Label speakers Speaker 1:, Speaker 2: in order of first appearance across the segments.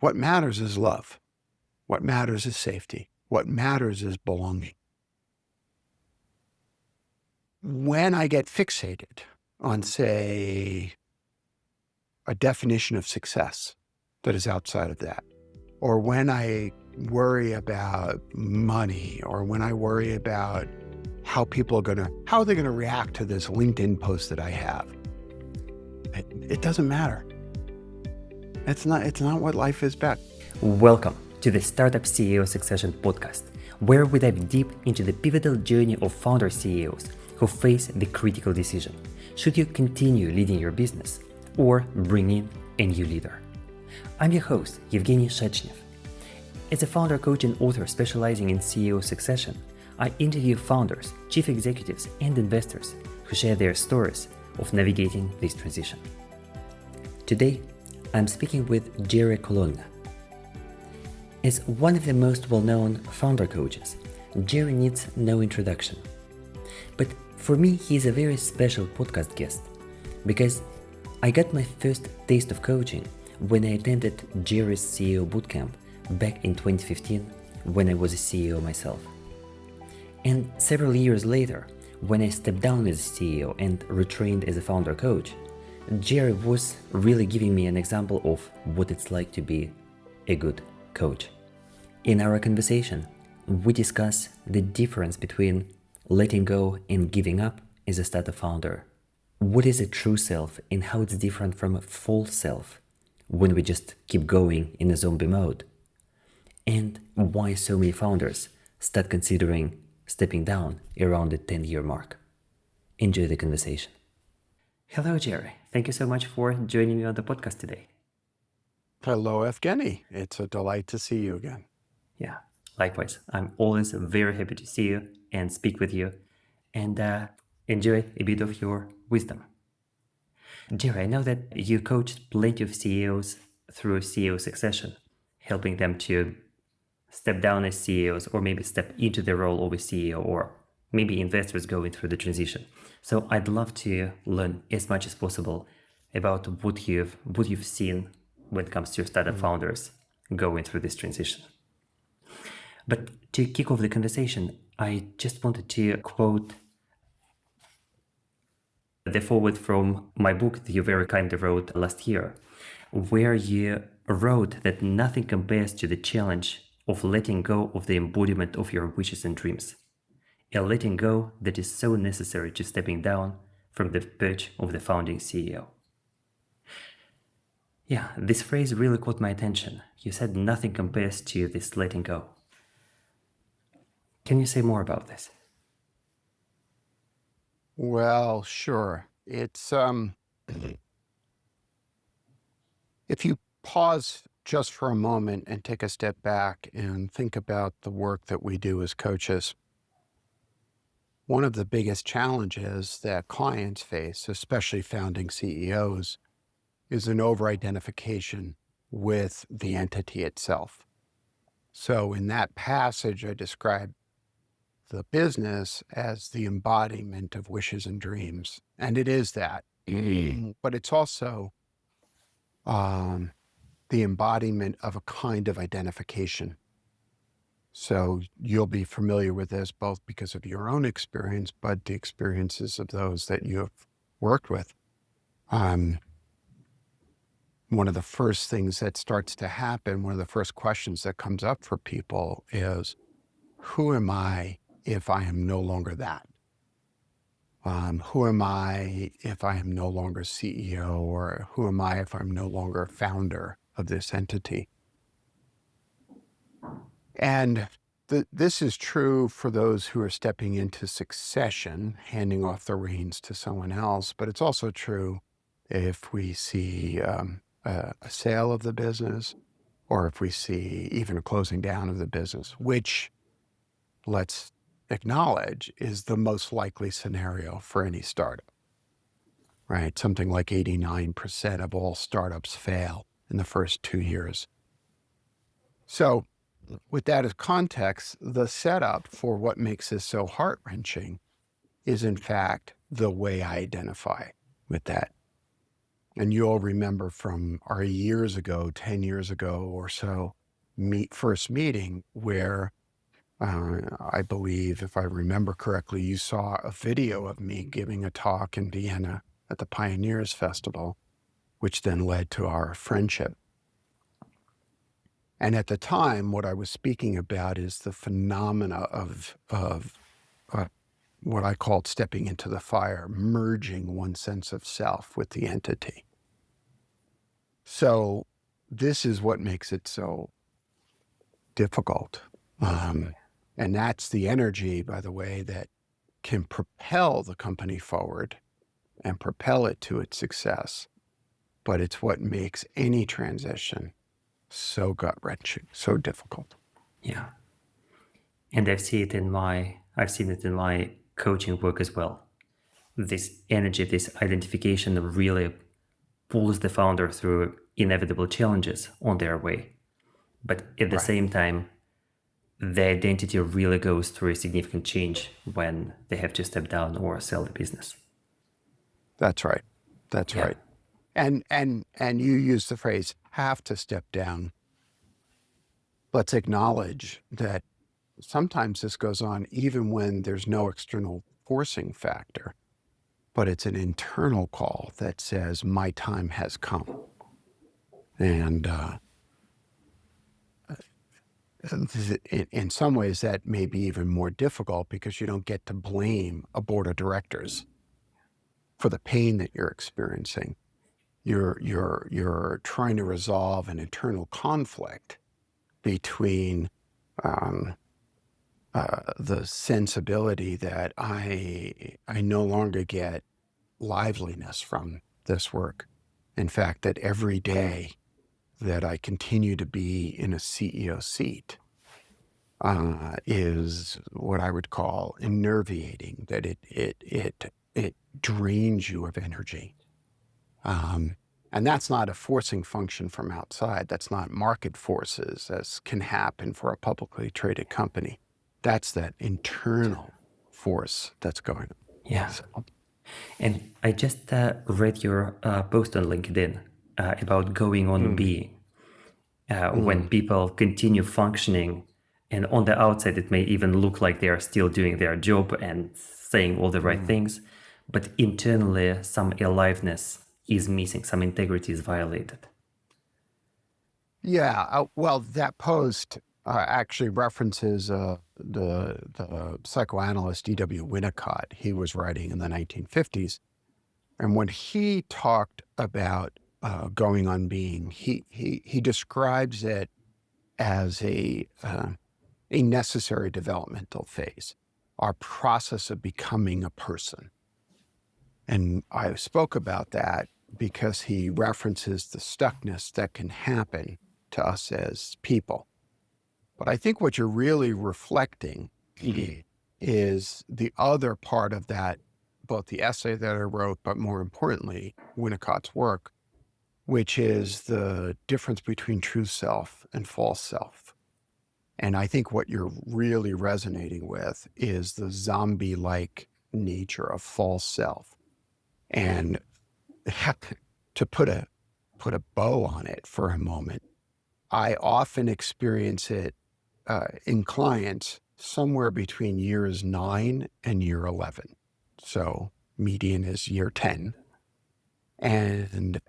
Speaker 1: What matters is love. What matters is safety. What matters is belonging. When I get fixated on, say, a definition of success that is outside of that, or when I worry about money, or when I worry about how are they gonna react to this LinkedIn post that I have, it doesn't matter. It's not what life is about.
Speaker 2: Welcome to the Startup CEO Succession podcast, where we dive deep into the pivotal journey of founder CEOs who face the critical decision: should you continue leading your business or bring in a new leader? I'm your host, Evgeny Shadchnev. As a founder coach and author specializing in CEO succession, I interview founders, chief executives, and investors who share their stories of navigating this transition. Today, I'm speaking with Jerry Colonna. As one of the most well-known founder coaches, Jerry needs no introduction. But for me, he's a very special podcast guest because I got my first taste of coaching when I attended Jerry's CEO Bootcamp back in 2015 when I was a CEO myself. And several years later, when I stepped down as a CEO and retrained as a founder coach, Jerry was really giving me an example of what it's like to be a good coach. In our conversation, we discuss the difference between letting go and giving up as a startup founder. What is a true self and how it's different from a false self when we just keep going in a zombie mode. And why so many founders start considering stepping down around the 10-year mark. Enjoy the conversation. Hello, Jerry. Thank you so much for joining me on the podcast today.
Speaker 1: Hello, Evgeny. It's a delight to see you again.
Speaker 2: Yeah, likewise. I'm always very happy to see you and speak with you and enjoy a bit of your wisdom. Jerry, I know that you coached plenty of CEOs through CEO succession, helping them to step down as CEOs or maybe step into the role of a CEO, or maybe investors going through the transition. So I'd love to learn as much as possible about what you've seen when it comes to startup founders going through this transition. But to kick off the conversation, I just wanted to quote the foreword from my book that you very kindly wrote last year, where you wrote that nothing compares to the challenge of letting go of the embodiment of your wishes and dreams, a letting go that is so necessary to stepping down from the perch of the founding CEO. Yeah, this phrase really caught my attention. You said nothing compares to this letting go. Can you say more about this?
Speaker 1: Well, sure. It's if you pause just for a moment and take a step back and think about the work that we do as coaches, one of the biggest challenges that clients face, especially founding CEOs, is an over-identification with the entity itself. So in that passage, I described the business as the embodiment of wishes and dreams. And it is that. But it's also the embodiment of a kind of identification. So you'll be familiar with this both because of your own experience, but the experiences of those that you have worked with. One of the first things that starts to happen, one of the first questions that comes up for people is, who am I if I am no longer that? Who am I if I am no longer CEO, or who am I if I'm no longer founder of this entity? And this is true for those who are stepping into succession, handing off the reins to someone else, but it's also true if we see a sale of the business, or if we see even a closing down of the business, which, let's acknowledge, is the most likely scenario for any startup, right? Something like 89% of all startups fail in the first 2 years. So with that as context, the setup for what makes this so heart-wrenching is in fact the way I identify with that. And you'll remember from our years ago, 10 years ago or so, first meeting where I believe, if I remember correctly, you saw a video of me giving a talk in Vienna at the Pioneers Festival, which then led to our friendship. And at the time, what I was speaking about is the phenomena of what I called stepping into the fire, merging one sense of self with the entity. So this is what makes it so difficult. And that's the energy, by the way, that can propel the company forward and propel it to its success. But it's what makes any transition so gut-wrenching, so difficult.
Speaker 2: Yeah. And I've seen it in my coaching work as well. This energy, this identification really pulls the founder through inevitable challenges on their way. But at the
Speaker 1: Right.
Speaker 2: same time, the identity really goes through a significant change when they have to step down or sell the business.
Speaker 1: That's right. That's
Speaker 2: Yeah.
Speaker 1: right. And you use the phrase have to step down. Let's acknowledge that sometimes this goes on even when there's no external forcing factor, but it's an internal call that says my time has come. And in some ways that may be even more difficult because you don't get to blame a board of directors for the pain that you're experiencing. You're trying to resolve an internal conflict between the sensibility that I no longer get liveliness from this work. In fact, that every day that I continue to be in a CEO seat is what I would call enervating, that it drains you of energy. And that's not a forcing function from outside. That's not market forces, as can happen for a publicly traded company. That's that internal force that's going on.
Speaker 2: Yeah.
Speaker 1: So,
Speaker 2: And I just read your post on LinkedIn about going on being. When people continue functioning, and on the outside, it may even look like they are still doing their job and saying all the right things, but internally, some aliveness is missing, some integrity is violated.
Speaker 1: yeah, well, that post actually references the psychoanalyst E.W. Winnicott. He was writing in the 1950s. And when he talked about going on being, he describes it as a necessary developmental phase, our process of becoming a person. And I spoke about that because he references the stuckness that can happen to us as people. But I think what you're really reflecting is the other part of that, both the essay that I wrote, but more importantly, Winnicott's work, which is the difference between true self and false self. And I think what you're really resonating with is the zombie-like nature of false self. And to put a bow on it for a moment, I often experience it in clients somewhere between years 9 and year 11. So median is year 10. And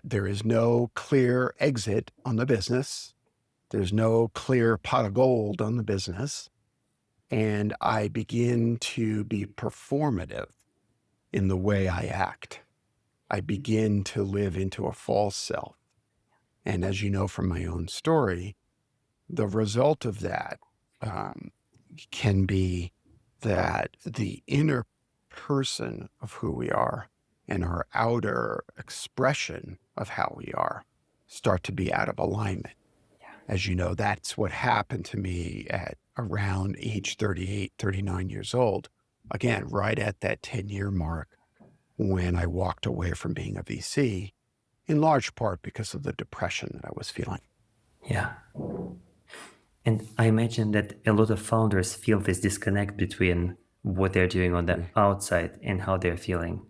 Speaker 1: there is no clear exit on the business. There's no clear pot of gold on the business. And I begin to be performative in the way I act. I begin to live into a false self. And as you know from my own story, the result of that can be that the inner person of who we are and our outer expression of how we are start to be out of alignment. As you know, that's what happened to me at around age 38, 39 years old. Again, right at that 10-year mark when I walked away from being a VC, in large part because of the depression that I was feeling.
Speaker 2: Yeah. And I imagine that a lot of founders feel this disconnect between what they're doing on the outside and how they're feeling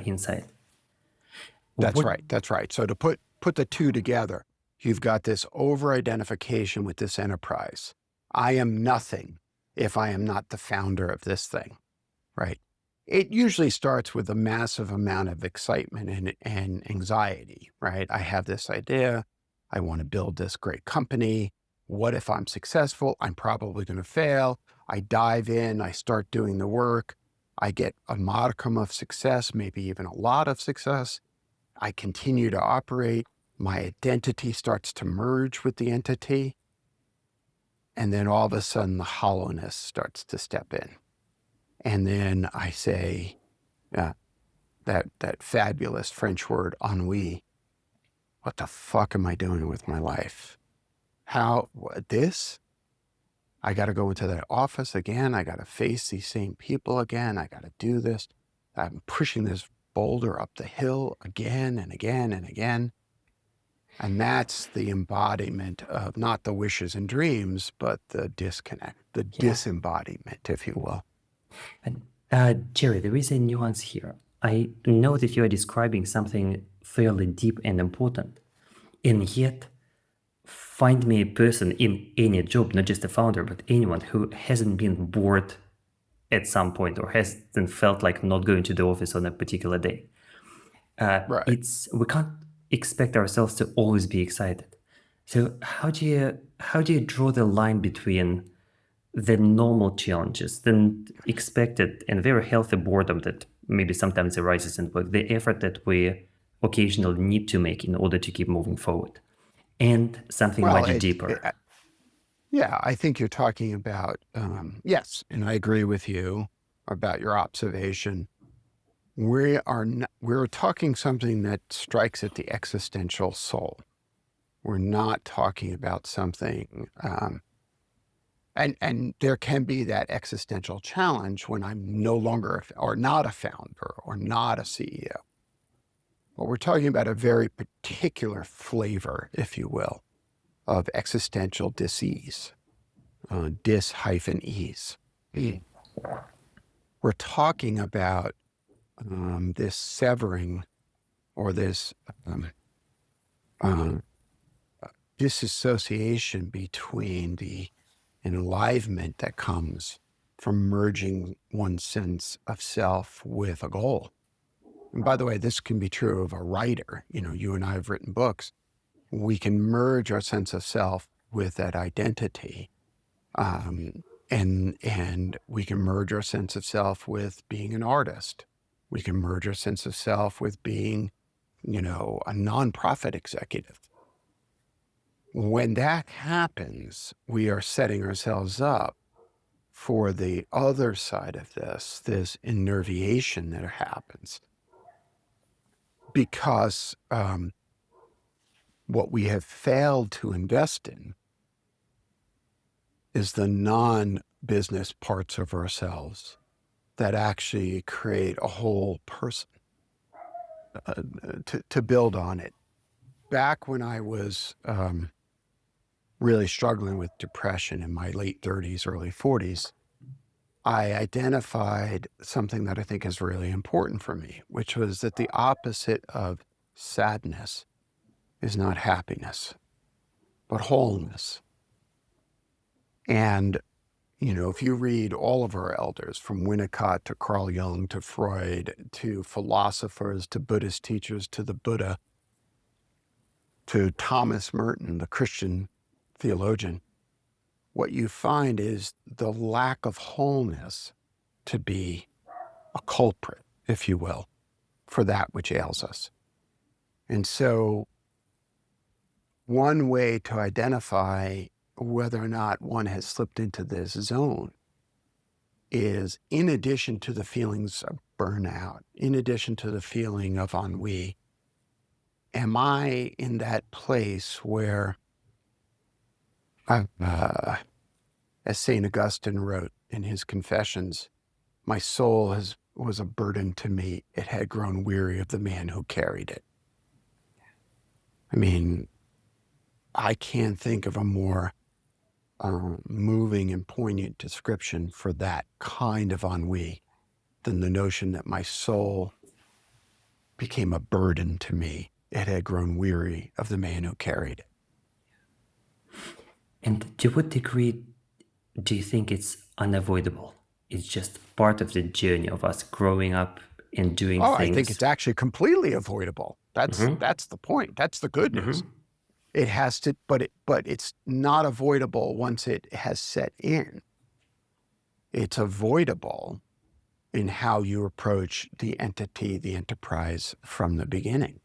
Speaker 2: inside.
Speaker 1: That's
Speaker 2: What?
Speaker 1: right. That's right. So to put the two together, you've got this over-identification with this enterprise. I am nothing if I am not the founder of this thing, right? It usually starts with a massive amount of excitement and anxiety, right? I have this idea. I want to build this great company. What if I'm successful? I'm probably going to fail. I dive in, I start doing the work. I get a modicum of success, maybe even a lot of success. I continue to operate. My identity starts to merge with the entity. And then all of a sudden, the hollowness starts to step in. And then I say that fabulous French word, ennui. What the fuck am I doing with my life? This? I got to go into that office again. I got to face these same people again. I got to do this. I'm pushing this boulder up the hill again and again and again. And that's the embodiment of not the wishes and dreams, but the disconnect, the
Speaker 2: Yeah.
Speaker 1: disembodiment, if you will.
Speaker 2: And Jerry, there is a nuance here. I know that you are describing something fairly deep and important, and yet find me a person in any job, not just a founder, but anyone who hasn't been bored at some point or hasn't felt like not going to the office on a particular day.
Speaker 1: Right.
Speaker 2: We can't expect ourselves to always be excited. So how do you draw the line between the normal challenges, the expected and very healthy boredom that maybe sometimes arises in work, the effort that we occasionally need to make in order to keep moving forward, and something
Speaker 1: Well,
Speaker 2: much deeper?
Speaker 1: yeah, I think you're talking about, yes, and I agree with you about your observation. We're talking something that strikes at the existential soul. We're not talking about something, and there can be that existential challenge when I'm no longer or not a founder or not a CEO. But we're talking about a very particular flavor, if you will, of existential dis-ease, dis-ease. We're talking about this severing or this uh, disassociation between the enlivenment that comes from merging one's sense of self with a goal. And by the way, this can be true of a writer. You know, you and I have written books. We can merge our sense of self with that identity. And we can merge our sense of self with being an artist. We can merge our sense of self with being, a nonprofit executive. When that happens, we are setting ourselves up for the other side of this innerviation that happens. Because what we have failed to invest in is the non-business parts of ourselves that actually create a whole person to build on it. Back when I was really struggling with depression in my late 30s, early 40s, I identified something that I think is really important for me, which was that the opposite of sadness is not happiness, but wholeness. And, if you read all of our elders, from Winnicott to Carl Jung to Freud to philosophers to Buddhist teachers to the Buddha to Thomas Merton, the Christian theologian, what you find is the lack of wholeness to be a culprit, if you will, for that which ails us. And so one way to identify whether or not one has slipped into this zone is, in addition to the feelings of burnout, in addition to the feeling of ennui, am I in that place where, as St. Augustine wrote in his Confessions, my soul was a burden to me. It had grown weary of the man who carried it. I mean, I can't think of a more moving and poignant description for that kind of ennui than the notion that my soul became a burden to me. It had grown weary of the man who carried it.
Speaker 2: And to what degree do you think it's unavoidable? It's just part of the journey of us growing up and doing
Speaker 1: Oh, I think
Speaker 2: things.
Speaker 1: it's actually completely avoidable. That's the point. That's the good news. It has to, but it's not avoidable once it has set in. It's avoidable in how you approach the entity, the enterprise from the beginning.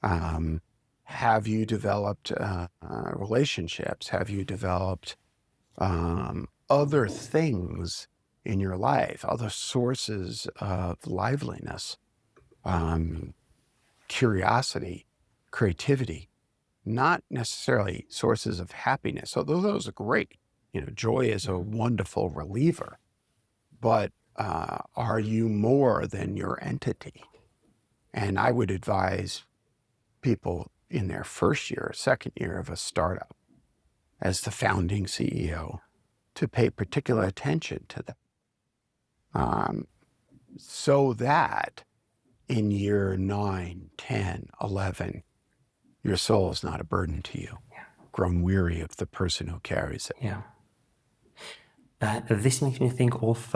Speaker 1: Have you developed relationships? Have you developed other things in your life, other sources of liveliness, curiosity, creativity, not necessarily sources of happiness, although those are great. Joy is a wonderful reliever, but are you more than your entity? And I would advise people in their first year, second year of a startup, as the founding CEO, to pay particular attention to them, so that in year 9, 10, 11, your soul is not a burden to you, grown weary of the person who carries it.
Speaker 2: Yeah. This makes me think of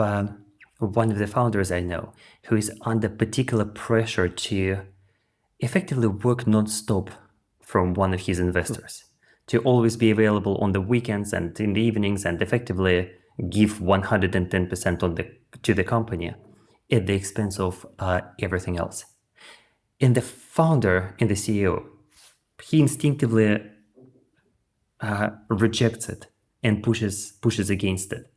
Speaker 2: one of the founders I know who is under particular pressure to effectively work non-stop from one of his investors, to always be available on the weekends and in the evenings and effectively give 110% to the company at the expense of everything else. And the founder and the CEO, he instinctively rejects it and pushes against it,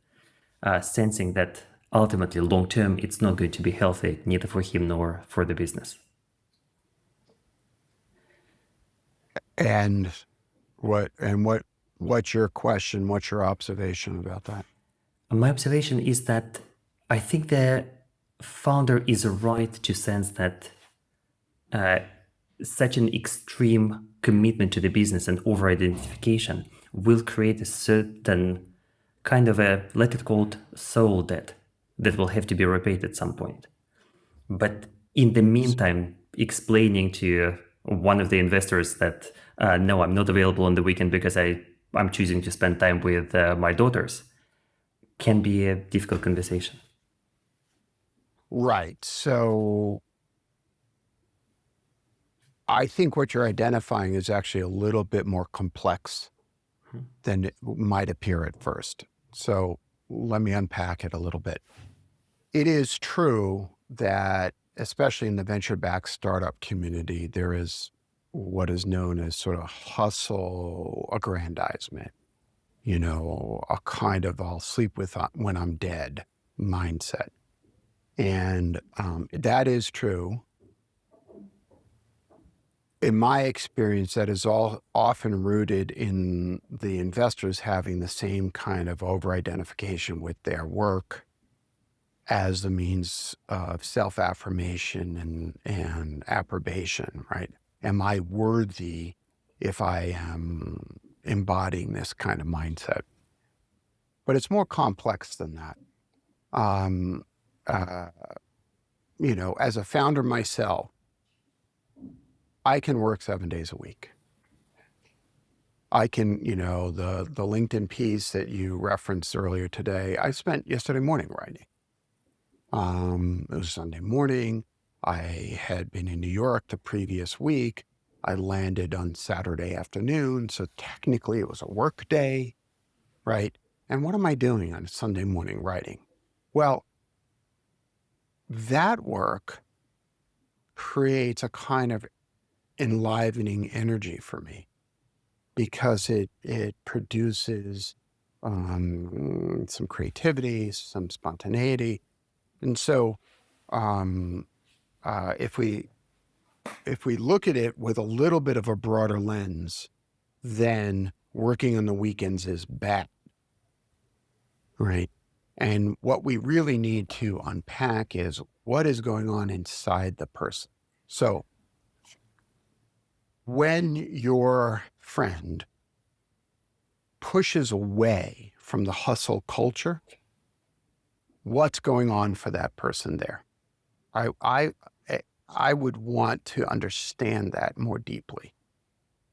Speaker 2: sensing that ultimately long term it's not going to be healthy neither for him nor for the business.
Speaker 1: And what's your question? What's your observation about that?
Speaker 2: My observation is that I think the founder is right to sense that such an extreme commitment to the business and over-identification will create a certain kind of a, let it called, soul debt that will have to be repaid at some point. But in the meantime, explaining to one of the investors that, no, I'm not available on the weekend because I'm choosing to spend time with my daughters, can be a difficult conversation.
Speaker 1: Right. So I think what you're identifying is actually a little bit more complex than it might appear at first. So let me unpack it a little bit. It is true that, especially in the venture-backed startup community, there is what is known as sort of hustle aggrandizement, a kind of I'll sleep with when I'm dead mindset. And that is true. In my experience, that is all often rooted in the investors having the same kind of over-identification with their work as the means of self-affirmation and approbation, right? Am I worthy if I am embodying this kind of mindset? But it's more complex than that. As a founder myself, I can work 7 days a week. I can, the LinkedIn piece that you referenced earlier today, I spent yesterday morning writing. It was Sunday morning. I had been in New York the previous week. I landed on Saturday afternoon. So technically it was a work day, right? And what am I doing on a Sunday morning writing? Well, that work creates a kind of enlivening energy for me because it produces some creativity, some spontaneity. And so if we look at it with a little bit of a broader lens, then working on the weekends is bad, right? And what we really need to unpack is what is going on inside the person. So when your friend pushes away from the hustle culture, what's going on for that person there? I would want to understand that more deeply.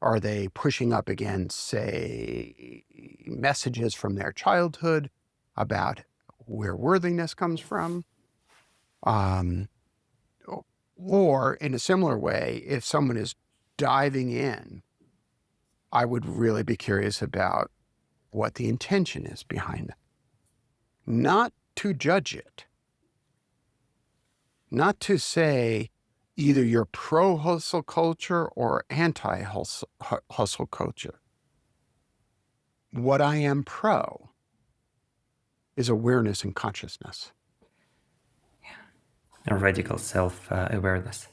Speaker 1: Are they pushing up against, say, messages from their childhood about where worthiness comes from? Um, or in a similar way, if someone is diving in, I would really be curious about what the intention is behind it. Not to judge it, not to say either you're pro-hustle culture or anti-hustle culture. What I am pro is awareness and consciousness.
Speaker 2: A radical self-awareness.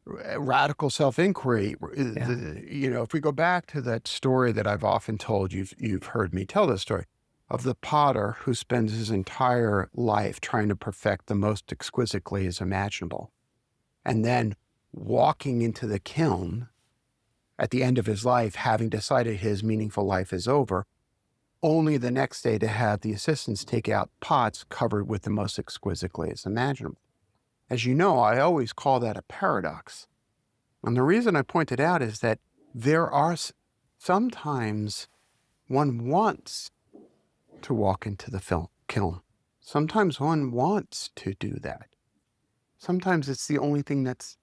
Speaker 1: Radical self-inquiry.
Speaker 2: Yeah.
Speaker 1: If we go back to that story that I've often told, you've heard me tell this story, of the potter who spends his entire life trying to perfect the most exquisite glaze imaginable, and then walking into the kiln at the end of his life, having decided his meaningful life is over, only the next day to have the assistants take out pots covered with the most exquisite glaze imaginable. As you know, I always call that a paradox. And the reason I point it out is that there are sometimes one wants to walk into the kiln. Sometimes one wants to do that. Sometimes it's the only thing that's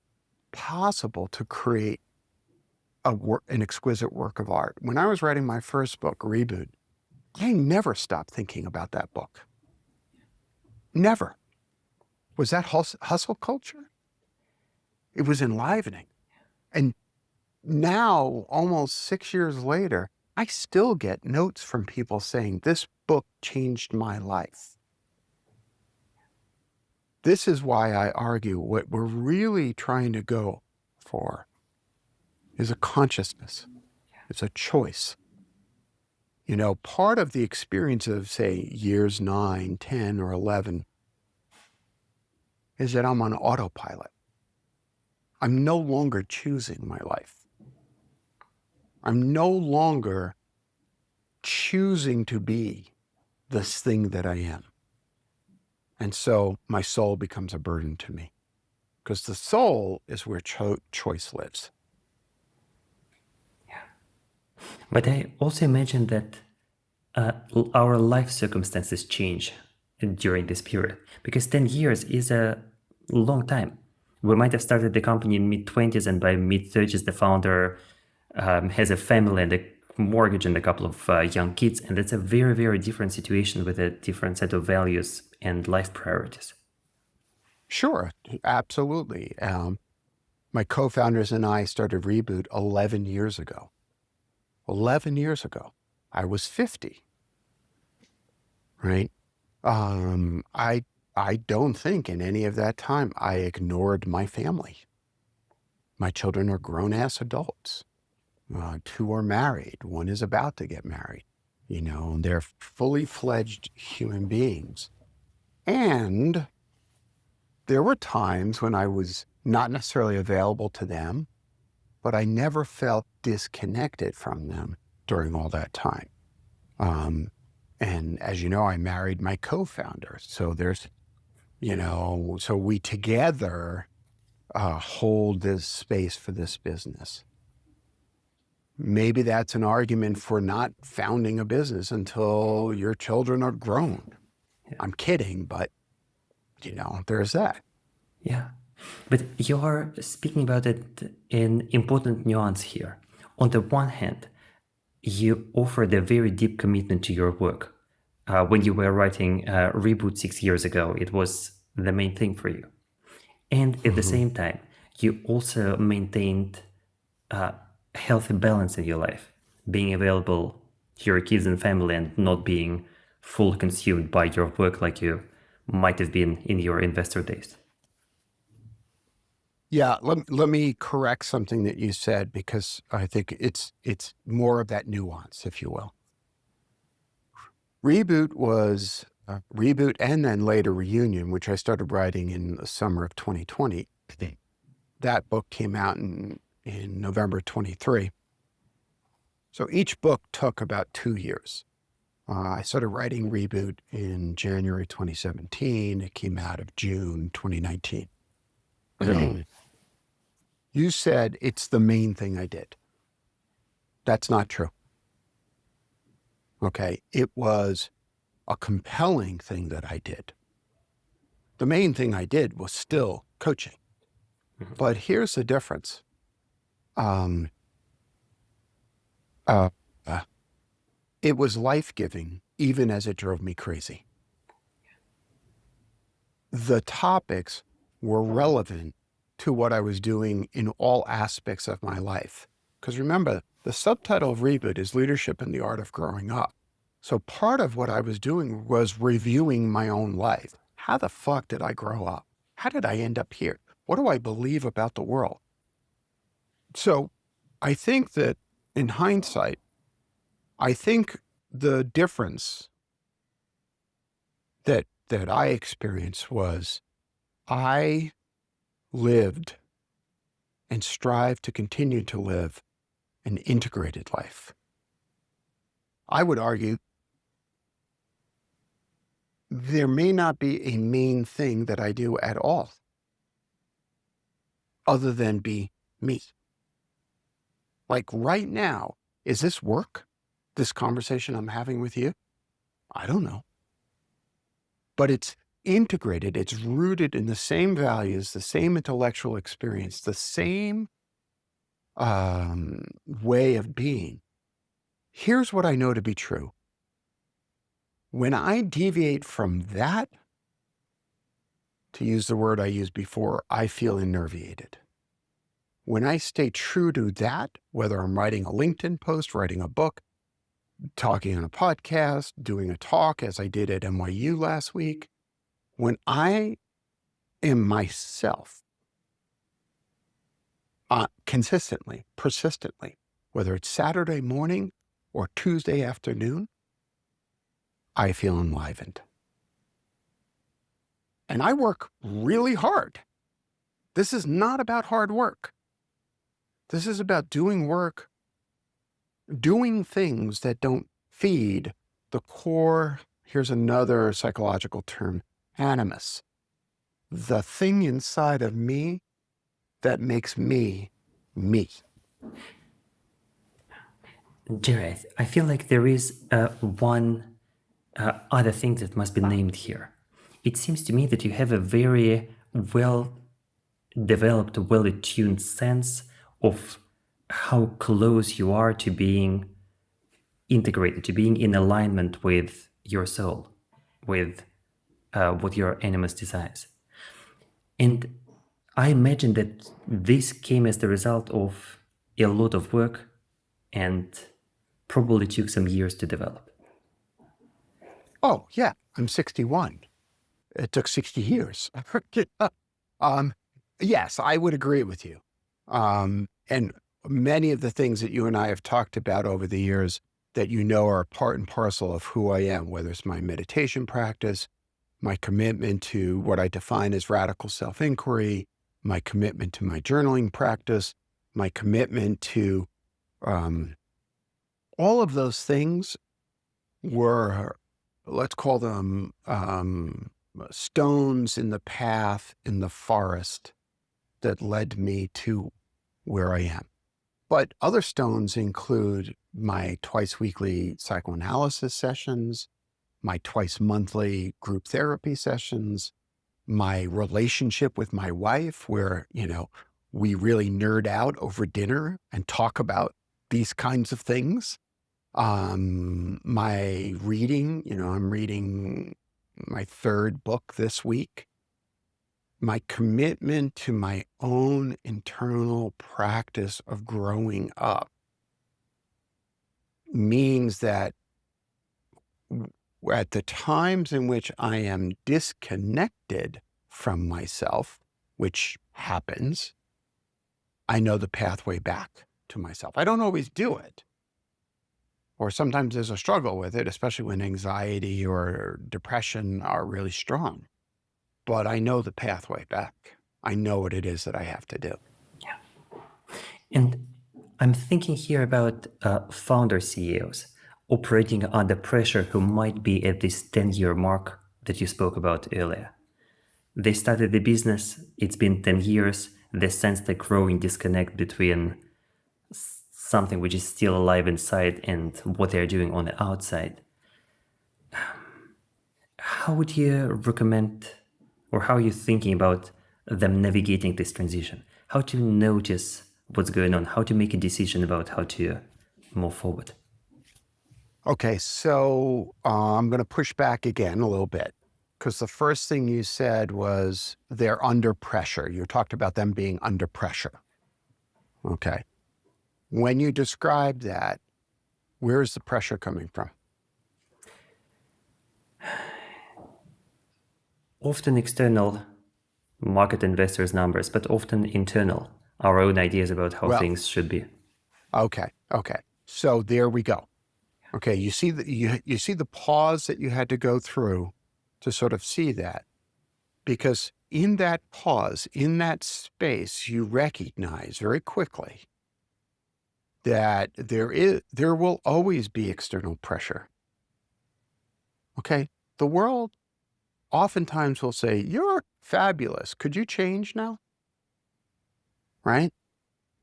Speaker 1: possible to create an exquisite work of art. When I was writing my first book, Reboot, I never stopped thinking about that book. Never. Was that hustle culture? It was enlivening. And now, almost 6 years later, I still get notes from people saying, this book changed my life. This is why I argue what we're really trying to go for is a consciousness. It's a choice. Part of the experience of, say, years 9, 10, or 11 is that I'm on autopilot. I'm no longer choosing my life. I'm no longer choosing to be this thing that I am. And so my soul becomes a burden to me, because the soul is where choice lives.
Speaker 2: But I also imagine that our life circumstances change during this period, because 10 years is a long time. We might have started the company in mid-20s, and by mid-30s, the founder has a family and a mortgage and a couple of young kids. And that's a very, very different situation with a different set of values and life priorities.
Speaker 1: Sure, absolutely. My co-founders and I started Reboot 11 years ago. 11 years ago. I was 50, right? I don't think in any of that time I ignored my family. My children are grown-ass adults. 2 are married. 1 is about to get married. They're fully fledged human beings. And there were times when I was not necessarily available to them, but I never felt disconnected from them during all that time. And as you know, I married my co-founder. So there's, so we together hold this space for this business. Maybe that's an argument for not founding a business until your children are grown.
Speaker 2: Yeah.
Speaker 1: I'm kidding, but, there's that.
Speaker 2: Yeah. But you're speaking about an important nuance here. On the one hand, you offered a very deep commitment to your work. When you were writing Reboot 6 years ago, it was the main thing for you. And at the same time, you also maintained a healthy balance in your life, being available to your kids and family and not being fully consumed by your work like you might have been in your investor days.
Speaker 1: Yeah, let me correct something that you said, because I think it's more of that nuance, if you will. Reboot was Reboot, and then later Reunion, which I started writing in the summer of 2020. That book came out in November 23. So each book took about 2 years. I started writing Reboot in January 2017. It came out of June 2019. You said it's the main thing I did. That's not true. Okay. It was a compelling thing that I did. The main thing I did was still coaching. But here's the difference. Um, uh, uh, it was life-giving, even as it drove me crazy. The topics were relevant to what I was doing in all aspects of my life. Because remember, the subtitle of Reboot is Leadership and the Art of Growing Up. So part of what I was doing was reviewing my own life. How the fuck did I grow up? How did I end up here? What do I believe about the world? So I think that in hindsight, I think the difference that I experienced was I lived and strive to continue to live an integrated life. I would argue there may not be a main thing that I do at all other than be me. Like right now, is this work? This conversation I'm having with you? I don't know. But it's integrated. It's rooted in the same values, the same intellectual experience, the same way of being. Here's what I know to be true. When I deviate from that, to use the word I used before, I feel enervated. When I stay true to that, whether I'm writing a LinkedIn post, writing a book, talking on a podcast, doing a talk as I did at NYU last week, when I am myself consistently, persistently, whether it's Saturday morning or Tuesday afternoon, I feel enlivened. And I work really hard. This is not about hard work. This is about doing work, doing things that don't feed the core, here's another psychological term, animus. The thing inside of me that makes me, me.
Speaker 2: Jerry, I feel like there is one other thing that must be named here. It seems to me that you have a very well-developed, well-attuned sense of how close you are to being integrated, to being in alignment with your soul, with what your animus desires. And I imagine that this came as the result of a lot of work and probably took some years to develop.
Speaker 1: Oh, yeah, I'm 61. It took 60 years. Yes, I would agree with you. And many of the things that you and I have talked about over the years that you know are part and parcel of who I am, whether it's my meditation practice, my commitment to what I define as radical self-inquiry, my commitment to my journaling practice, my commitment to all of those things were, let's call them stones in the path in the forest that led me to where I am. But other stones include my twice weekly psychoanalysis sessions, my twice monthly group therapy sessions, my relationship with my wife, where, we really nerd out over dinner and talk about these kinds of things. My reading, I'm reading my third book this week. My commitment to my own internal practice of growing up means that at the times in which I am disconnected from myself, which happens, I know the pathway back to myself. I don't always do it. Or sometimes there's a struggle with it, especially when anxiety or depression are really strong. But I know the pathway back. I know what it is that I have to do.
Speaker 2: Yeah. And I'm thinking here about founder CEOs operating under pressure who might be at this 10-year mark that you spoke about earlier. They started the business, it's been 10 years, they sense the growing disconnect between something which is still alive inside and what they're doing on the outside. How would you recommend, or how are you thinking about them navigating this transition? How to notice what's going on, how to make a decision about how to move forward?
Speaker 1: Okay, so I'm going to push back again a little bit because the first thing you said was they're under pressure. You talked about them being under pressure. Okay. When you describe that, where is the pressure coming from?
Speaker 2: Often external market investors' numbers, but often internal, our own ideas about how
Speaker 1: Well,
Speaker 2: things should be.
Speaker 1: okay. So there we go. Okay, you see you see the pause that you had to go through to sort of see that, because in that pause, in that space, you recognize very quickly that there will always be external pressure. Okay, the world oftentimes will say, "You're fabulous. Could you change now?" Right?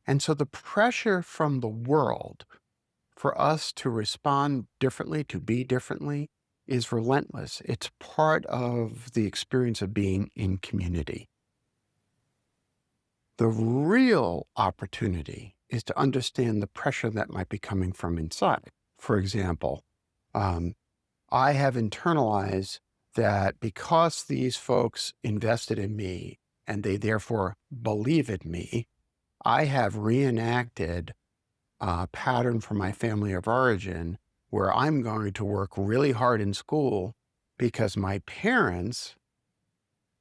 Speaker 1: And so the pressure from the world for us to respond differently, to be differently, is relentless. It's part of the experience of being in community. The real opportunity is to understand the pressure that might be coming from inside. For example, um, I have internalized that because these folks invested in me and they therefore believe in me, I have reenacted pattern from my family of origin where I'm going to work really hard in school because my parents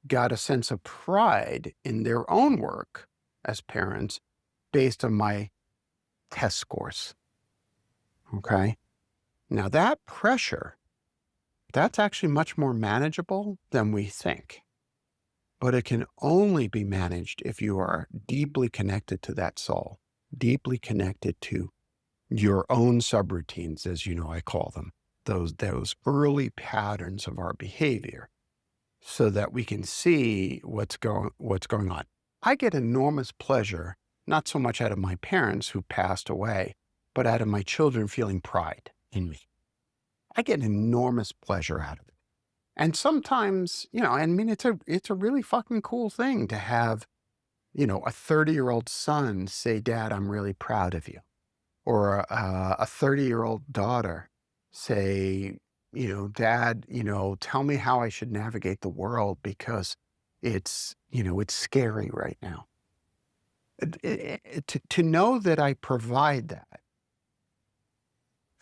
Speaker 1: got a sense of pride in their own work as parents based on my test scores. Okay. Now that pressure, that's actually much more manageable than we think, but it can only be managed if you are deeply connected to that soul, deeply connected to your own subroutines, as you know, I call them, those early patterns of our behavior, so that we can see what's going on. I get enormous pleasure, not so much out of my parents who passed away, but out of my children feeling pride in me. I get enormous pleasure out of it. And sometimes, I mean, it's a really fucking cool thing to have, a 30-year-old son say, "Dad, I'm really proud of you." Or a 30-year-old daughter say, "Dad, tell me how I should navigate the world because it's scary right now." To know that I provide that,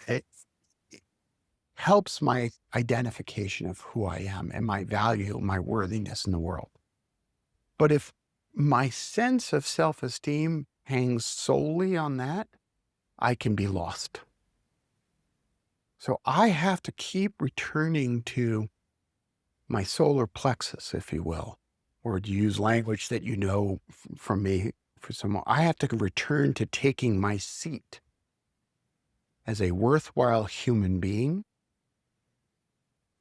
Speaker 1: it helps my identification of who I am and my value, my worthiness in the world. But if my sense of self-esteem hangs solely on that, I can be lost. So I have to keep returning to my solar plexus, if you will, or to use language that from me for someone. I have to return to taking my seat as a worthwhile human being,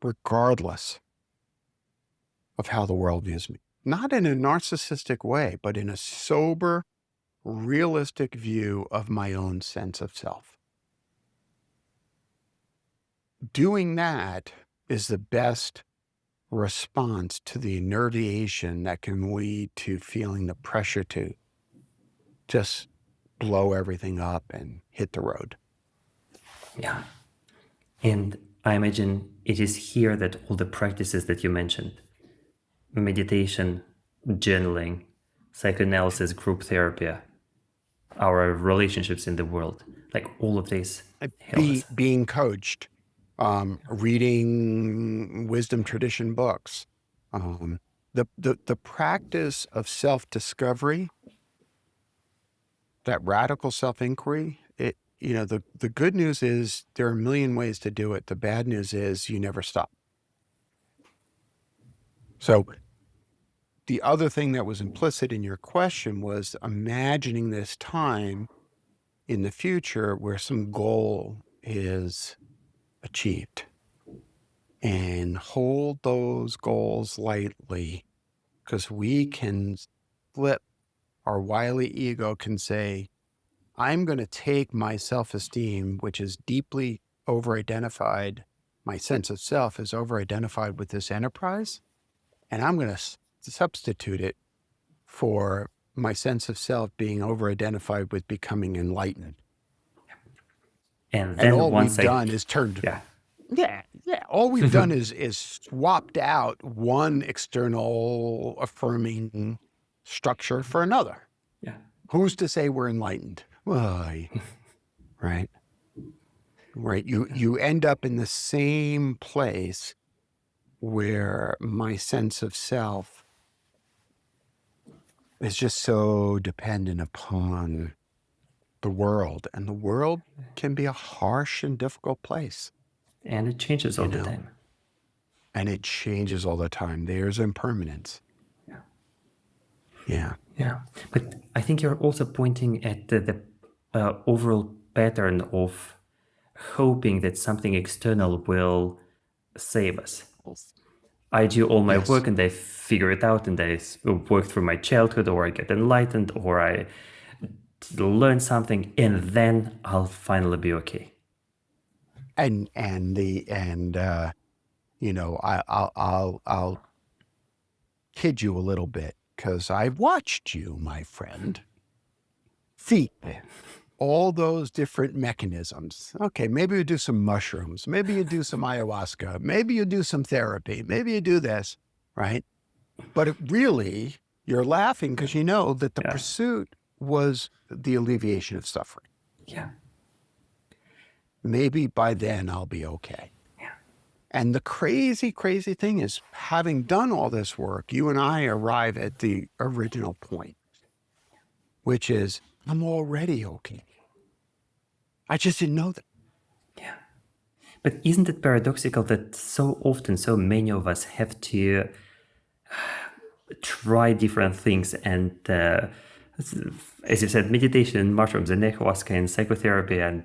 Speaker 1: regardless of how the world views me. Not in a narcissistic way, but in a sober, realistic view of my own sense of self. Doing that is the best response to the inertiation that can lead to feeling the pressure to just blow everything up and hit the road.
Speaker 2: Yeah. And I imagine it is here that all the practices that you mentioned, meditation, journaling, psychoanalysis, group therapy, our relationships in the world, like all of this help us.
Speaker 1: Being coached, reading wisdom tradition books, the practice of self-discovery, that radical self-inquiry. The good news is there are a million ways to do it. The bad news is you never stop. So the other thing that was implicit in your question was imagining this time in the future where some goal is achieved, and hold those goals lightly because we can flip. Our wily ego can say, I'm going to take my self-esteem, which is deeply over-identified, my sense of self is over-identified with this enterprise, and I'm going to substitute it for my sense of self being over-identified with becoming enlightened.
Speaker 2: And
Speaker 1: And
Speaker 2: then
Speaker 1: all
Speaker 2: once
Speaker 1: we've done is turned,
Speaker 2: yeah,
Speaker 1: all we've done is swapped out one external affirming structure for another.
Speaker 2: yeah,
Speaker 1: Who's to say we're enlightened? Why? Right? Right. You end up in the same place where my sense of self is just so dependent upon the world. And the world can be a harsh and difficult place,
Speaker 2: and it changes all the time.
Speaker 1: and it changes all the time. There's impermanence.
Speaker 2: Yeah.
Speaker 1: Yeah.
Speaker 2: Yeah, but I think you're also pointing at the overall pattern of hoping that something external will save us. I do all my
Speaker 1: Yes.
Speaker 2: work and I figure it out and I work through my childhood, or I get enlightened, or I learn something, and then I'll finally be okay.
Speaker 1: And I'll kid you a little bit, because I've watched you, my friend, feed all those different mechanisms. Okay, maybe you do some mushrooms, maybe you do some ayahuasca, maybe you do some therapy, maybe you do this, right? But really, you're laughing because you know that the pursuit was the alleviation of suffering.
Speaker 2: Yeah.
Speaker 1: Maybe by then I'll be okay. And the crazy, crazy thing is, having done all this work, you and I arrive at the original point, which is, I'm already okay. I just didn't know that.
Speaker 2: Yeah. But isn't it paradoxical that so often, so many of us have to try different things and, as you said, meditation, mushrooms, and ayahuasca, and psychotherapy, and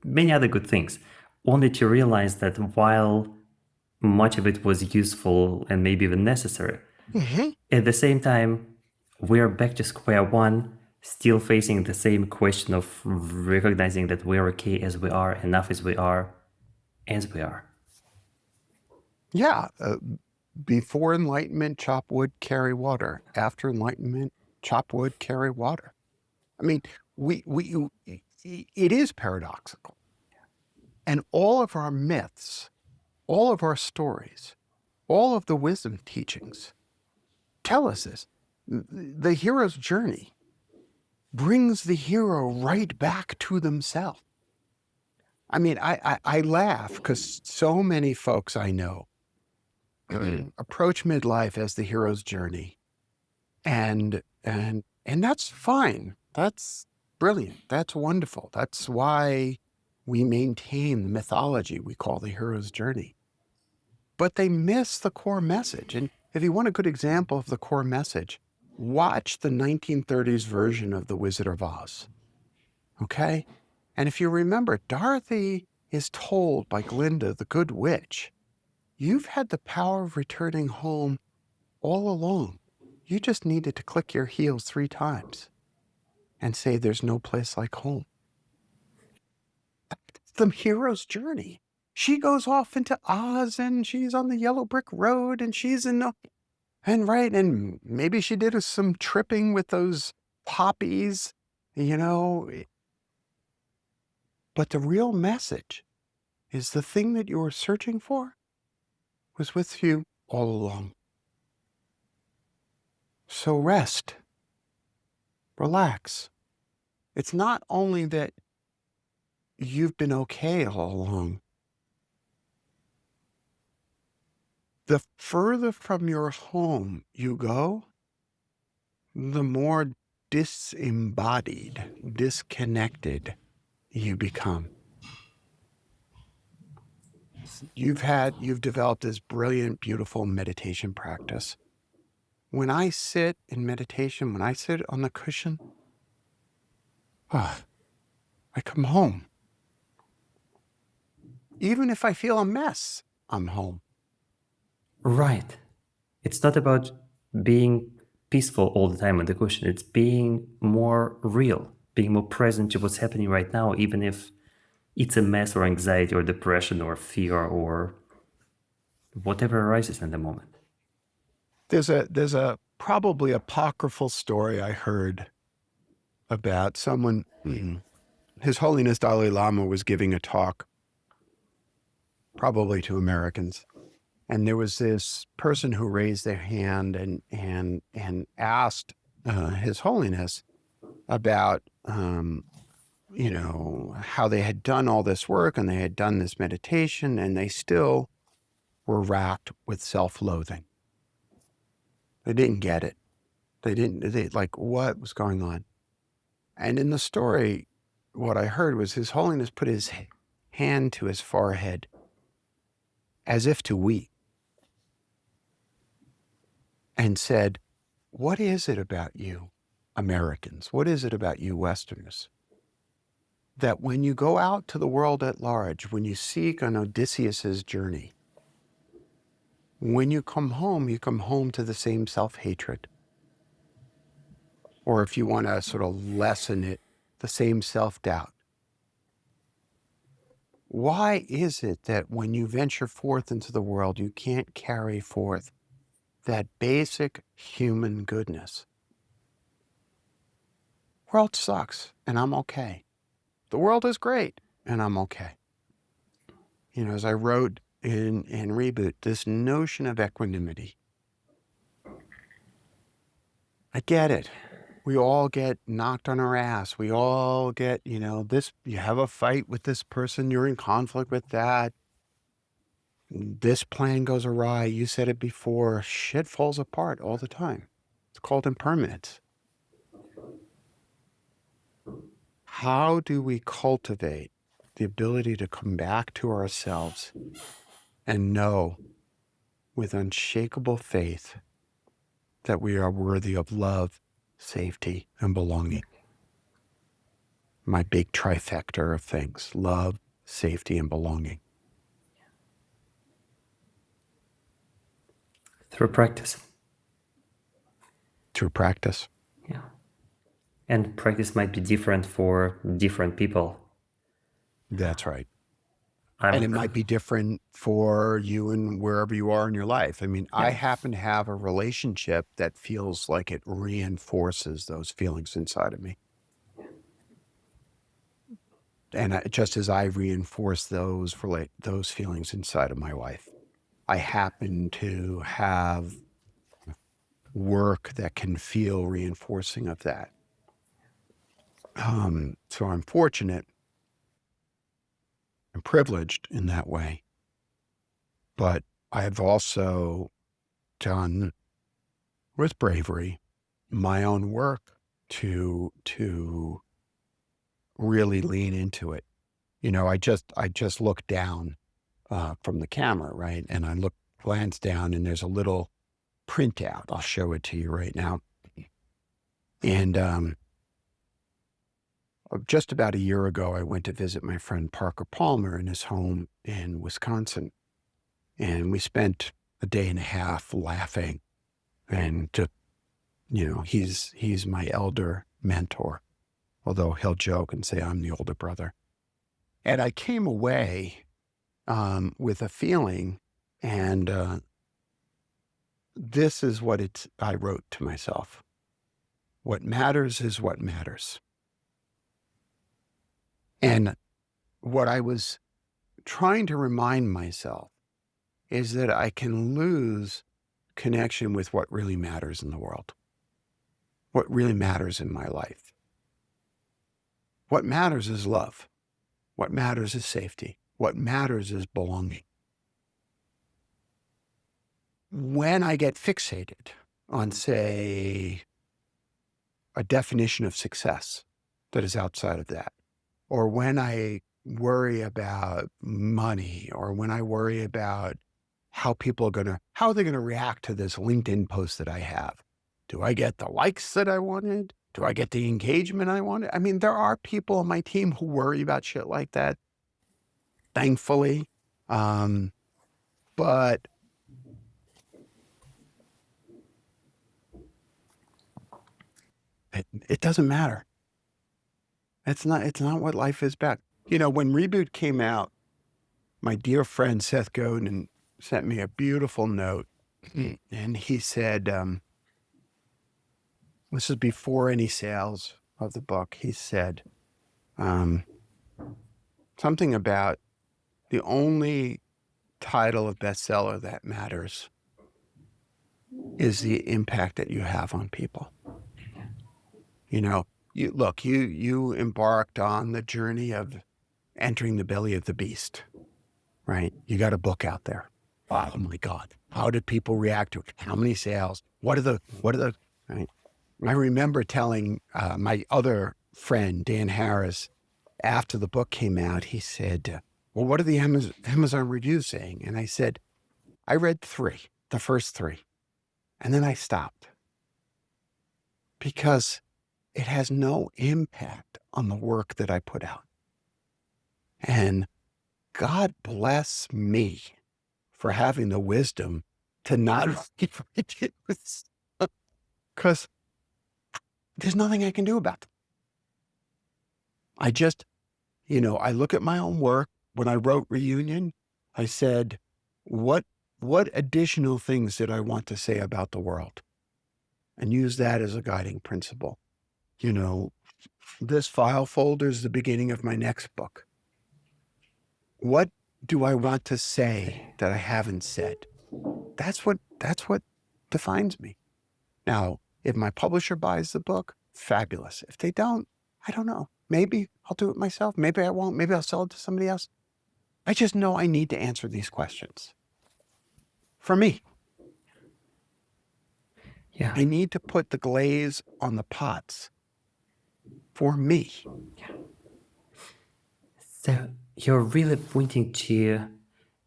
Speaker 2: many other good things, only to realize that while much of it was useful and maybe even necessary, at the same time, we're back to square one, still facing the same question of recognizing that we're okay as we are, enough as we are, as we are.
Speaker 1: Yeah. Before enlightenment, chop wood, carry water. After enlightenment, chop wood, carry water. I mean, it is paradoxical. And all of our myths, all of our stories, all of the wisdom teachings tell us this. The hero's journey brings the hero right back to themselves. I mean, I laugh because so many folks I know approach midlife as the hero's journey. And that's fine. That's brilliant. That's wonderful. That's why we maintain the mythology we call the hero's journey. But they miss the core message. And if you want a good example of the core message, watch the 1930s version of The Wizard of Oz. Okay? And if you remember, Dorothy is told by Glinda, the good witch, you've had the power of returning home all along. You just needed to click your heels 3 times and say there's no place like home. That's the hero's journey. She goes off into Oz and she's on the yellow brick road and she's in and maybe she did some tripping with those poppies, but the real message is the thing that you were searching for was with you all along. So rest, relax. It's not only that you've been okay all along. The further from your home you go, the more disembodied, disconnected you become. You've developed this brilliant, beautiful meditation practice. When I sit in meditation, when I sit on the cushion, I come home. Even if I feel a mess, I'm home.
Speaker 2: Right. It's not about being peaceful all the time on the cushion. It's being more real, being more present to what's happening right now, even if it's a mess or anxiety or depression or fear or whatever arises in the moment.
Speaker 1: There's a probably apocryphal story I heard about someone. His Holiness Dalai Lama was giving a talk, probably to Americans, and there was this person who raised their hand and asked His Holiness about how they had done all this work and they had done this meditation and they still were racked with self-loathing. They didn't get it. They like, what was going on? And in the story, what I heard was His Holiness put his hand to his forehead as if to weep and said, what is it about you Americans? What is it about you Westerners? That when you go out to the world at large, when you seek on Odysseus's journey, when you come home to the same self-hatred. Or if you want to sort of lessen it, the same self-doubt. Why is it that when you venture forth into the world, you can't carry forth that basic human goodness? World sucks, and I'm okay. The world is great, and I'm okay. As I wrote in Reboot, this notion of equanimity. I get it. We all get knocked on our ass. We all get, this, you have a fight with this person, you're in conflict with that. This plan goes awry. You said it before. Shit falls apart all the time. It's called impermanence. How do we cultivate the ability to come back to ourselves and know with unshakable faith that we are worthy of love, safety, and belonging? My big trifecta of things: love, safety, and belonging.
Speaker 2: Through practice.
Speaker 1: Through practice.
Speaker 2: Yeah. And practice might be different for different people.
Speaker 1: That's right. And it might be different for you and wherever you are in your life. I mean, I happen to have a relationship that feels like it reinforces those feelings inside of me. And just as I reinforce those feelings inside of my wife, I happen to have work that can feel reinforcing of that. So I'm fortunate and privileged in that way. But I've also done, with bravery, my own work to really lean into it. I just look down from the camera, right? And I glance down and there's a little printout. I'll show it to you right now. And just about a year ago, I went to visit my friend Parker Palmer in his home in Wisconsin. And we spent a day and a half laughing and he's my elder mentor, although he'll joke and say I'm the older brother. And I came away with a feeling, and this is what I wrote to myself. What matters is what matters. And what I was trying to remind myself is that I can lose connection with what really matters in the world, what really matters in my life. What matters is love. What matters is safety. What matters is belonging. When I get fixated on, say, a definition of success that is outside of that, or when I worry about money, or when I worry about how are they going to react to this LinkedIn post that I have? Do I get the likes that I wanted? Do I get the engagement I wanted? I mean, there are people on my team who worry about shit like that, thankfully. But It doesn't matter. It's not what life is about. When Reboot came out, my dear friend Seth Godin sent me a beautiful note, and he said, this is before any sales of the book. He said something about the only title of bestseller that matters is the impact that you have on people. You embarked on the journey of entering the belly of the beast, right? You got a book out there. Oh my God. How did people react to it? How many sales? Right? I remember telling my other friend, Dan Harris, after the book came out, he said, well, what are the Amazon reviews saying? And I said, I read the first three, and then I stopped because it has no impact on the work that I put out. And God bless me for having the wisdom to not read it, because there's nothing I can do about it. I just, I look at my own work. When I wrote Reunion, I said, what additional things did I want to say about the world? And use that as a guiding principle. This file folder is the beginning of my next book. What do I want to say that I haven't said? That's what defines me. Now, if my publisher buys the book, fabulous. If they don't, I don't know. Maybe I'll do it myself. Maybe I won't. Maybe I'll sell it to somebody else. I just know I need to answer these questions. For me,
Speaker 2: Yeah.
Speaker 1: I need to put the glaze on the pots. For me.
Speaker 2: So you're really pointing to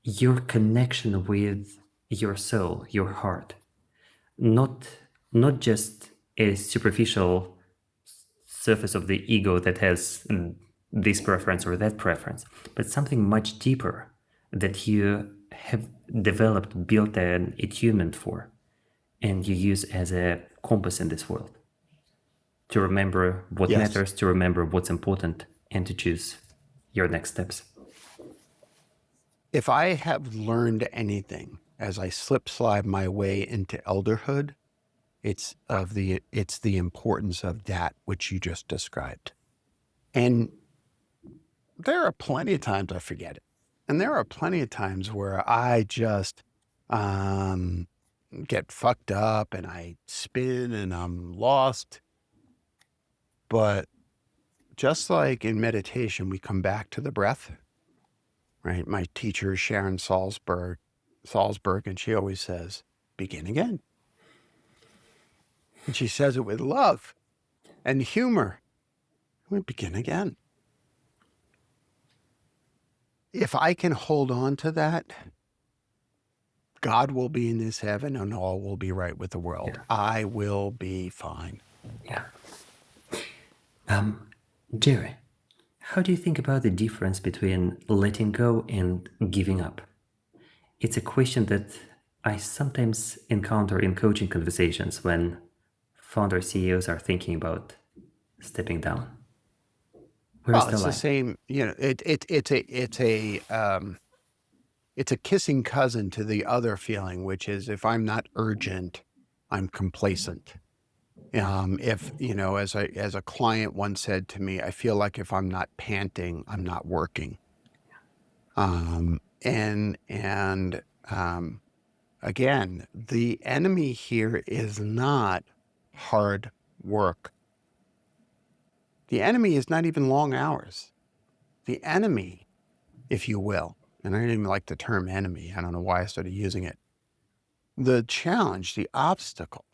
Speaker 2: your connection with your soul, your heart, not just a superficial surface of the ego that has this preference or that preference, but something much deeper that you have developed, built an attunement for, and you use as a compass in this world to remember what
Speaker 1: Yes.
Speaker 2: matters, to remember what's important, and to choose your next steps.
Speaker 1: If I have learned anything as I slide my way into elderhood, it's the importance of that which you just described. And there are plenty of times I forget it. And there are plenty of times where I just get fucked up and I spin and I'm lost. But just like in meditation, we come back to the breath, right? My teacher is Sharon Salzberg, and she always says, begin again. And she says it with love and humor. We begin again. If I can hold on to that, God will be in his heaven and all will be right with the world.
Speaker 2: Yeah.
Speaker 1: I will be fine.
Speaker 2: Yeah. Jerry, how do you think about the difference between letting go and giving up? It's a question that I sometimes encounter in coaching conversations when founder CEOs are thinking about stepping down. Where's
Speaker 1: Well,
Speaker 2: the
Speaker 1: it's the
Speaker 2: line?
Speaker 1: same, it's a kissing cousin to the other feeling, which is if I'm not urgent, I'm complacent. If, as a client once said to me, I feel like if I'm not panting, I'm not working. Again, the enemy here is not hard work. The enemy is not even long hours. The enemy, if you will, and I don't even like the term enemy. I don't know why I started using it. The challenge, the obstacle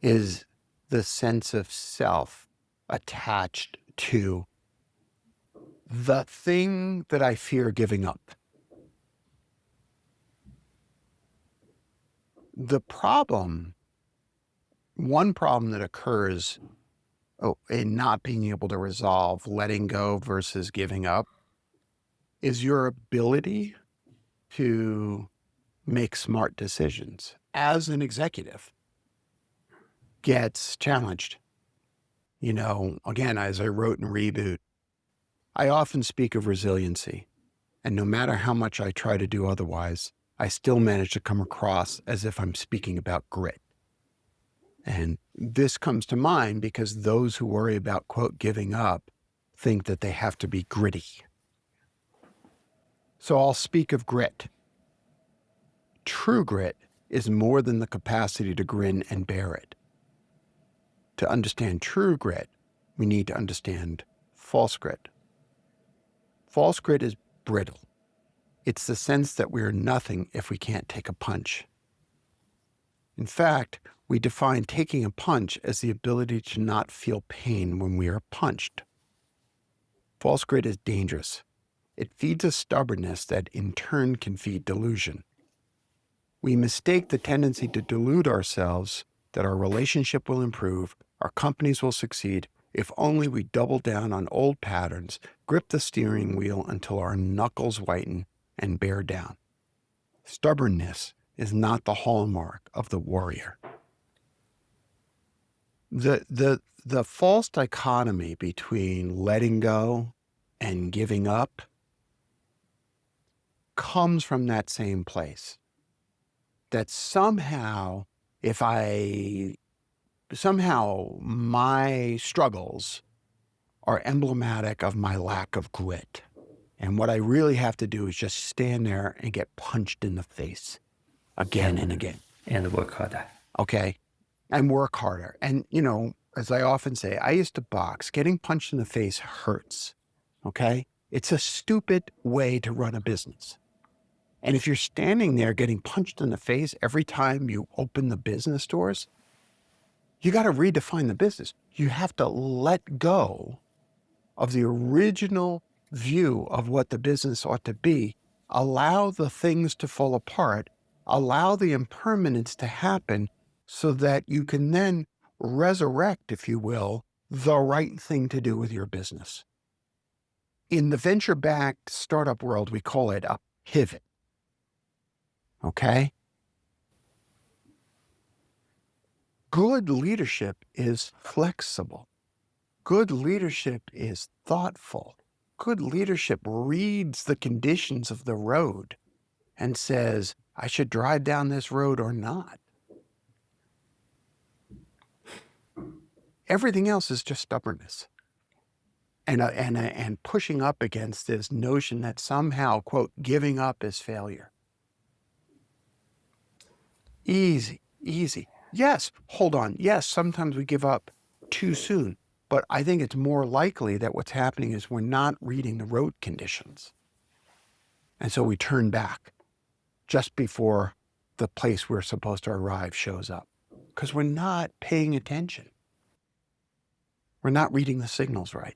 Speaker 1: is the sense of self attached to the thing that I fear giving up. One problem that occurs in not being able to resolve letting go versus giving up is your ability to make smart decisions as an executive. gets challenged. You know, again, as I wrote in Reboot, I often speak of resiliency, and no matter how much I try to do otherwise, I still manage to come across as if I'm speaking about grit. And this comes to mind because those who worry about, quote, giving up think that they have to be gritty. So I'll speak of grit. True grit is more than the capacity to grin and bear it. To understand true grit, we need to understand false grit. False grit is brittle. It's the sense that we are nothing if we can't take a punch. In fact, we define taking a punch as the ability to not feel pain when we are punched. False grit is dangerous. It feeds a stubbornness that in turn can feed delusion. We mistake the tendency to delude ourselves that our relationship will improve, our companies will succeed, if only we double down on old patterns, grip the steering wheel until our knuckles whiten, and bear down. Stubbornness is not the hallmark of the warrior. The false dichotomy between letting go and giving up comes from that same place. That somehow my struggles are emblematic of my lack of grit. And what I really have to do is just stand there and get punched in the face again and again.
Speaker 2: And work harder.
Speaker 1: Okay? And work harder. And, you know, as I often say, I used to box. Getting punched in the face hurts. Okay? It's a stupid way to run a business. And if you're standing there getting punched in the face every time you open the business doors, you got to redefine the business. You have to let go of the original view of what the business ought to be, allow the things to fall apart, allow the impermanence to happen so that you can then resurrect, if you will, the right thing to do with your business. In the venture-backed startup world, we call it a pivot. Okay? Good leadership is flexible. Good leadership is thoughtful. Good leadership reads the conditions of the road and says, I should drive down this road or not. Everything else is just stubbornness. And pushing up against this notion that somehow, quote, giving up is failure. Easy. Yes, hold on. Yes, sometimes we give up too soon. But I think it's more likely that what's happening is we're not reading the road conditions. And so we turn back just before the place we're supposed to arrive shows up. Because we're not paying attention. We're not reading the signals right.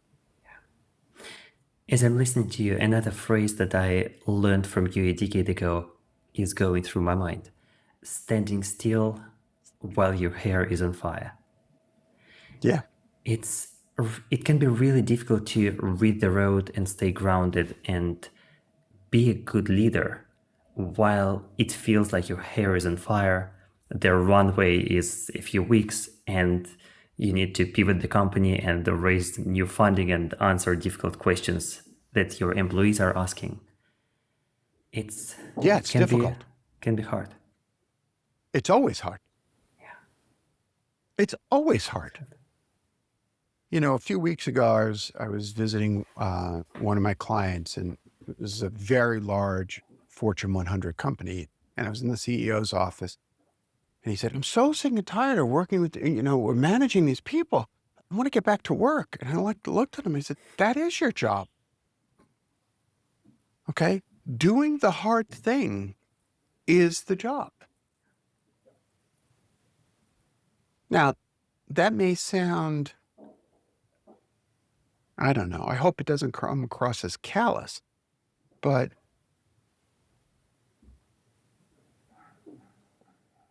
Speaker 2: As I'm listening to you, another phrase that I learned from you a decade ago is going through my mind. Standing still while your hair is on fire.
Speaker 1: Yeah.
Speaker 2: It can be really difficult to read the road and stay grounded and be a good leader while it feels like your hair is on fire, the runway is a few weeks, and you need to pivot the company and raise new funding and answer difficult questions that your employees are asking. It's
Speaker 1: difficult.
Speaker 2: Can be hard.
Speaker 1: It's always hard.
Speaker 2: Yeah.
Speaker 1: It's always hard. You know, a few weeks ago, I was visiting one of my clients, and it was a very large Fortune 100 company, and I was in the CEO's office, and he said, I'm so sick and tired of working with, we're managing these people. I want to get back to work. And I looked at him and I said, that is your job. Okay? Doing the hard thing is the job. Now, that may sound, I don't know, I hope it doesn't come across as callous, but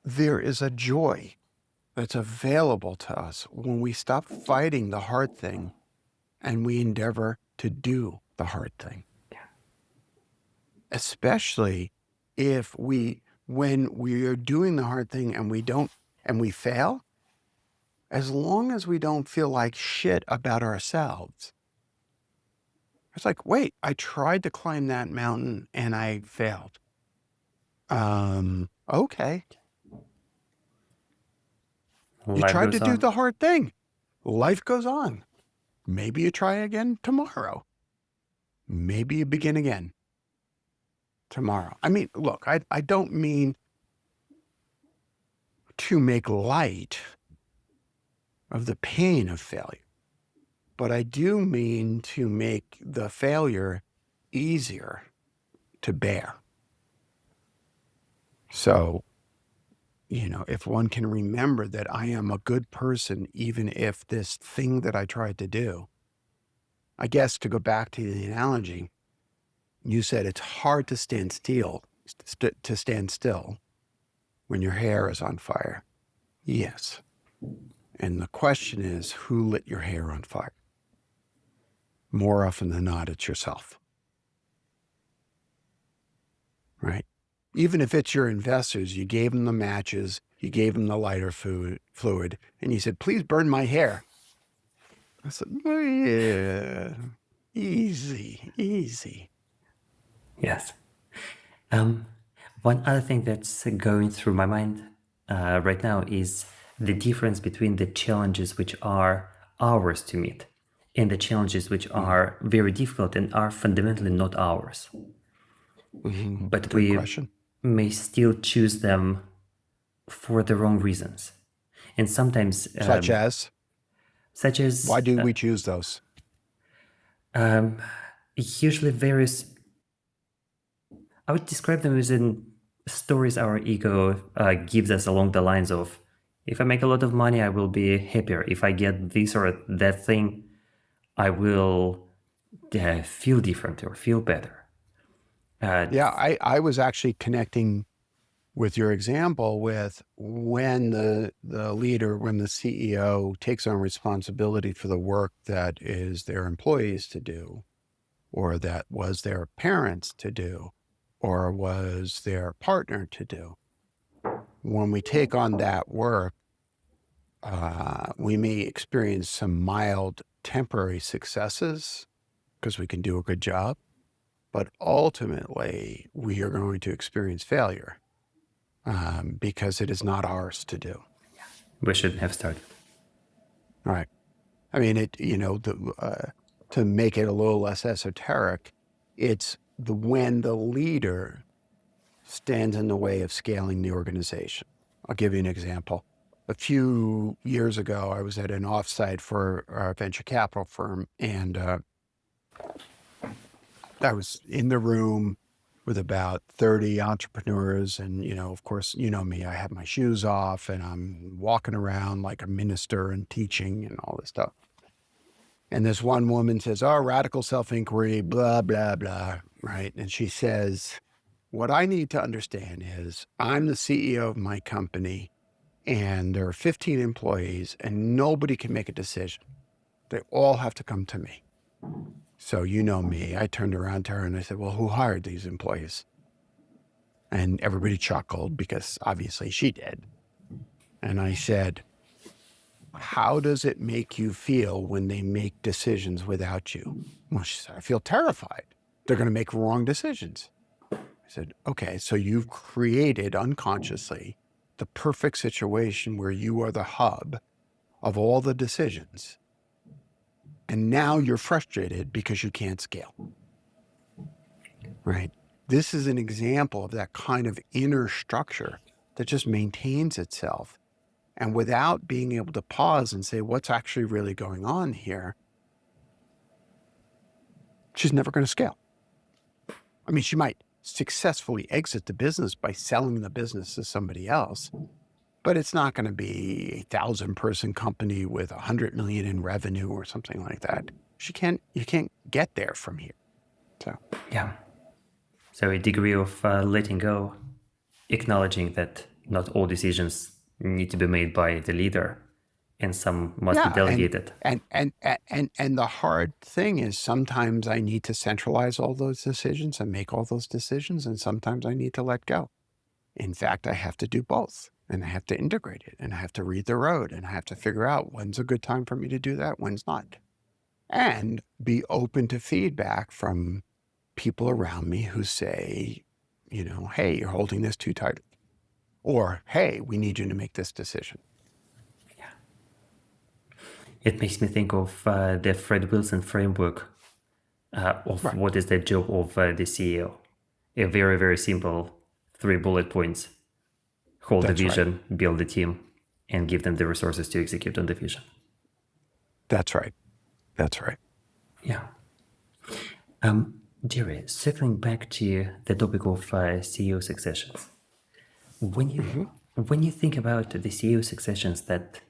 Speaker 1: there is a joy that's available to us when we stop fighting the hard thing and we endeavor to do the hard thing.
Speaker 2: Yeah.
Speaker 1: Especially when we are doing the hard thing and we fail, as long as we don't feel like shit about ourselves. It's like, wait, I tried to climb that mountain and I failed. Okay. You
Speaker 2: Life
Speaker 1: tried
Speaker 2: goes
Speaker 1: to do
Speaker 2: on.
Speaker 1: the hard thing. Life goes on. Maybe you try again tomorrow. Maybe you begin again tomorrow. I mean, look, I don't mean to make light of the pain of failure, but I do mean to make the failure easier to bear. So, if one can remember that I am a good person, even if this thing that I tried to do, I guess to go back to the analogy, you said it's hard to stand still, when your hair is on fire. Yes. And the question is, who lit your hair on fire? More often than not, it's yourself, right? Even if it's your investors, you gave them the matches, you gave them the lighter fluid, and you said, please burn my hair. I said, well, yeah, easy.
Speaker 2: Yes. One other thing that's going through my mind right now is the difference between the challenges which are ours to meet and the challenges which are very difficult and are fundamentally not ours. But
Speaker 1: Good
Speaker 2: we
Speaker 1: question.
Speaker 2: may still choose them for the wrong reasons. And sometimes,
Speaker 1: Such as,
Speaker 2: such as
Speaker 1: why do we choose those?
Speaker 2: usually various, I would describe them as in stories our ego gives us along the lines of, if I make a lot of money, I will be happier. If I get this or that thing, I will feel different or feel better.
Speaker 1: Yeah, I was actually connecting with your example with when the leader, when the CEO takes on responsibility for the work that is their employees to do, or that was their parents to do, or was their partner to do. When we take on that work, we may experience some mild temporary successes because we can do a good job, but ultimately we are going to experience failure because it is not ours to do.
Speaker 2: We shouldn't have started.
Speaker 1: Right. I mean, to make it a little less esoteric, it's when the leader stands in the way of scaling the organization. I'll give you an example. A few years ago, I was at an offsite for a venture capital firm, and I was in the room with about 30 entrepreneurs. And, of course, you know me, I have my shoes off and I'm walking around like a minister and teaching and all this stuff. And this one woman says, oh, radical self-inquiry, blah, blah, blah, right? And she says, what I need to understand is I'm the CEO of my company and there are 15 employees and nobody can make a decision. They all have to come to me. So you know me, I turned around to her and I said, well, who hired these employees? And everybody chuckled because obviously she did. And I said, how does it make you feel when they make decisions without you? Well, she said, I feel terrified. They're going to make wrong decisions. I said, okay, so you've created unconsciously the perfect situation where you are the hub of all the decisions. And now you're frustrated because you can't scale, right? This is an example of that kind of inner structure that just maintains itself. And without being able to pause and say, what's actually really going on here, she's never going to scale. I mean, she might successfully exit the business by selling the business to somebody else, but it's not going to be a 1,000-person company with 100 million in revenue or something like that. You can't get there from here. So,
Speaker 2: Yeah. So a degree of letting go, acknowledging that not all decisions need to be made by the leader and some must be
Speaker 1: yeah.
Speaker 2: delegated.
Speaker 1: And the hard thing is sometimes I need to centralize all those decisions and make all those decisions. And sometimes I need to let go. In fact, I have to do both. and I have to integrate it, and I have to read the road, and I have to figure out when's a good time for me to do that, when's not, and be open to feedback from people around me who say, hey, you're holding this too tight, or hey, we need you to make this decision.
Speaker 2: It makes me think of the Fred Wilson framework of
Speaker 1: Right.
Speaker 2: what is the job of the CEO. A very, very simple 3 bullet points. Hold the
Speaker 1: That's right.
Speaker 2: vision, build the team, and give them the resources to execute on the vision.
Speaker 1: That's right. That's right.
Speaker 2: Yeah. Jerry, circling back to the topic of CEO successions, when you think about the CEO successions that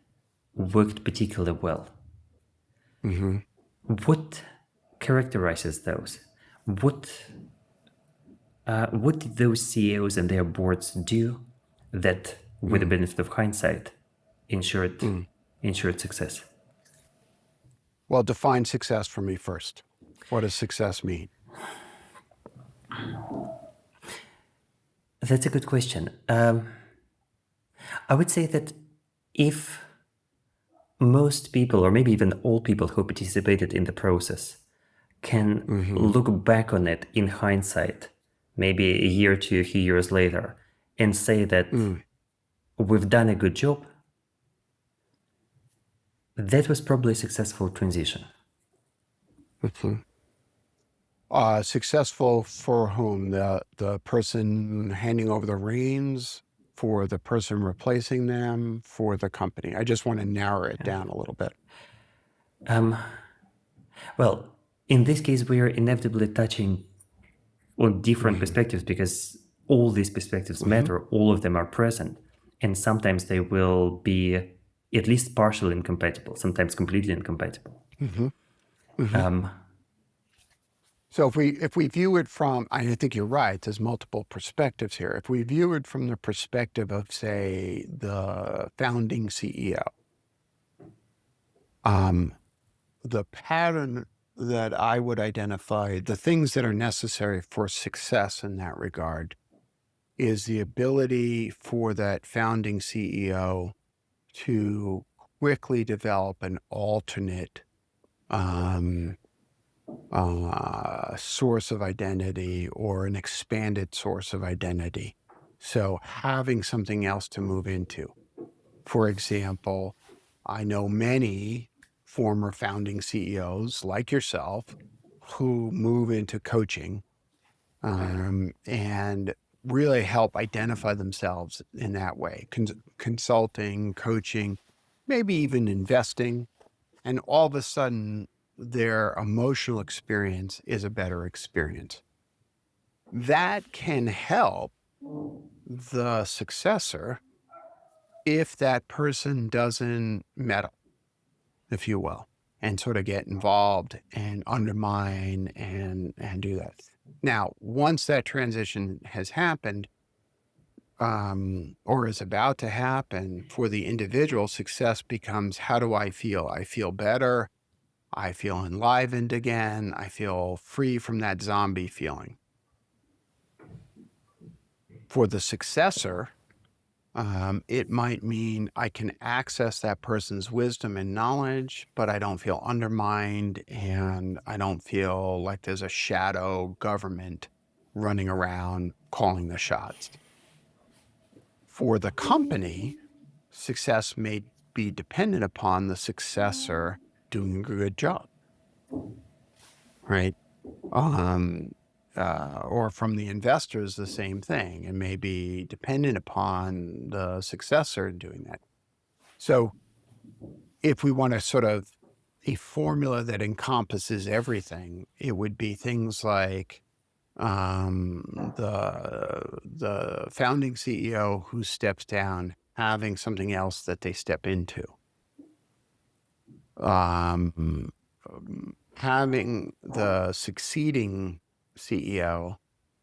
Speaker 2: worked particularly well, what characterizes those? What did those CEOs and their boards do that, with the benefit of hindsight, ensured success?
Speaker 1: Well, define success for me first. What does success mean?
Speaker 2: That's a good question. I would say that if most people, or maybe even all people who participated in the process, can look back on it in hindsight, maybe a year to a few years later, and say that we've done a good job, that was probably a successful transition.
Speaker 1: Successful for whom? The person handing over the reins, for the person replacing them, for the company? I just want to narrow it down a little bit.
Speaker 2: Well, in this case, we are inevitably touching on different perspectives because all these perspectives matter, all of them are present, and sometimes they will be at least partially incompatible, sometimes completely incompatible.
Speaker 1: So if we view it from, I think you're right, there's multiple perspectives here. If we view it from the perspective of, say, the founding CEO, the pattern that I would identify, the things that are necessary for success in that regard, is the ability for that founding CEO to quickly develop an alternate source of identity, or an expanded source of identity. So having something else to move into. For example, I know many former founding CEOs like yourself who move into coaching and really help identify themselves in that way, consulting, coaching, maybe even investing. And all of a sudden, their emotional experience is a better experience. That can help the successor if that person doesn't meddle, if you will, and sort of get involved and undermine and do that. Now, once that transition has happened, or is about to happen, for the individual, success becomes, how do I feel? I feel better. I feel enlivened again. I feel free from that zombie feeling. For the successor, it might mean I can access that person's wisdom and knowledge, but I don't feel undermined, and I don't feel like there's a shadow government running around calling the shots. For the company, success may be dependent upon the successor doing a good job, right? Or from the investors, the same thing, and may be dependent upon the successor doing that. So if we want to sort of a formula that encompasses everything, it would be things like the founding CEO who steps down having something else that they step into. Having the succeeding CEO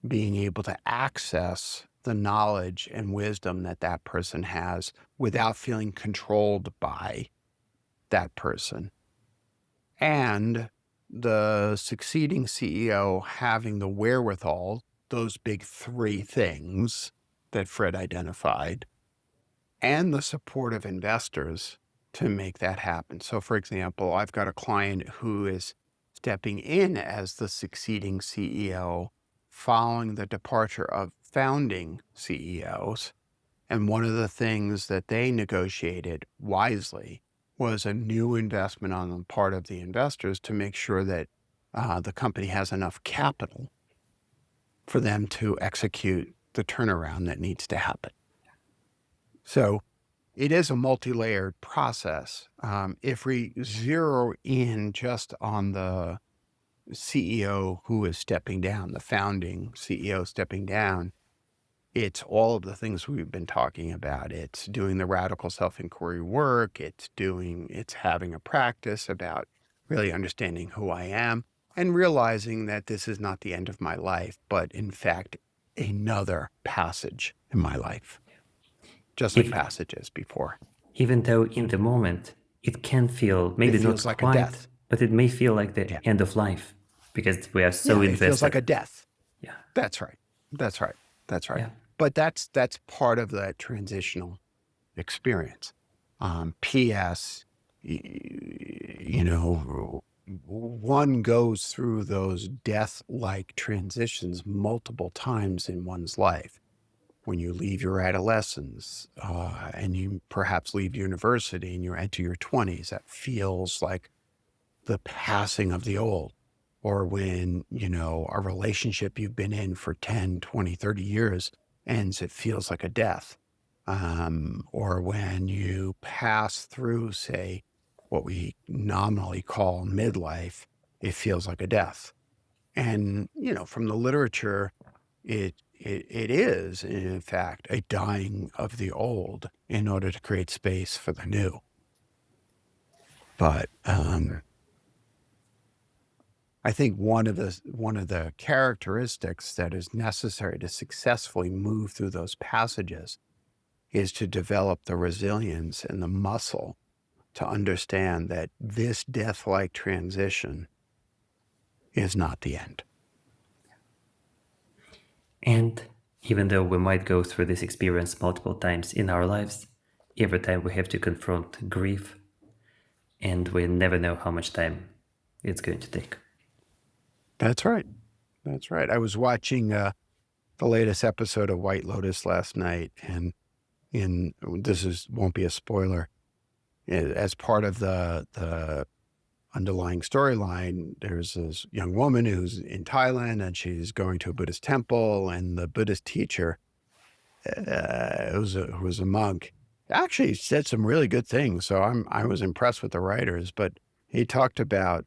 Speaker 1: being able to access the knowledge and wisdom that that person has without feeling controlled by that person. And the succeeding CEO having the wherewithal, those big three things that Fred identified, and the support of investors to make that happen. So, for example, I've got a client who is stepping in as the succeeding CEO following the departure of founding CEOs. And one of the things that they negotiated wisely was a new investment on the part of the investors to make sure that the company has enough capital for them to execute the turnaround that needs to happen. So it is a multi-layered process. If we zero in just on the CEO who is stepping down, the founding CEO stepping down, it's all of the things we've been talking about. It's doing the radical self-inquiry work. It's having a practice about really understanding who I am and realizing that this is not the end of my life, but in fact, another passage in my life, just like
Speaker 2: If,
Speaker 1: passages before.
Speaker 2: even though in the moment it can feel maybe
Speaker 1: It
Speaker 2: not
Speaker 1: feels like a
Speaker 2: quite,
Speaker 1: death.
Speaker 2: but it may feel like the
Speaker 1: Yeah.
Speaker 2: end of life because we are so
Speaker 1: Yeah, it
Speaker 2: invested.
Speaker 1: feels like a death.
Speaker 2: Yeah.
Speaker 1: That's right. That's right. That's right.
Speaker 2: Yeah.
Speaker 1: But that's part of that transitional experience. P.S. You know, one goes through those death-like transitions multiple times in one's life. When you leave your adolescence and you perhaps leave university and you enter your 20s, that feels like the passing of the old. Or when, you know, a relationship you've been in for 10, 20, 30 years ends, it feels like a death. Or when you pass through, say, what we nominally call midlife, it feels like a death. And, you know, from the literature, it is, in fact, a dying of the old in order to create space for the new. But I think one of the characteristics that is necessary to successfully move through those passages is to develop the resilience and the muscle to understand that this death-like transition is not the end.
Speaker 2: And even though we might go through this experience multiple times in our lives, every time we have to confront grief, and we never know how much time it's going to take.
Speaker 1: That's right. That's right. I was watching the latest episode of White Lotus last night, and won't be a spoiler. As part of the underlying storyline, there's this young woman who's in Thailand, and she's going to a Buddhist temple, and the Buddhist teacher, who was a monk, actually said some really good things. So I was impressed with the writers, but he talked about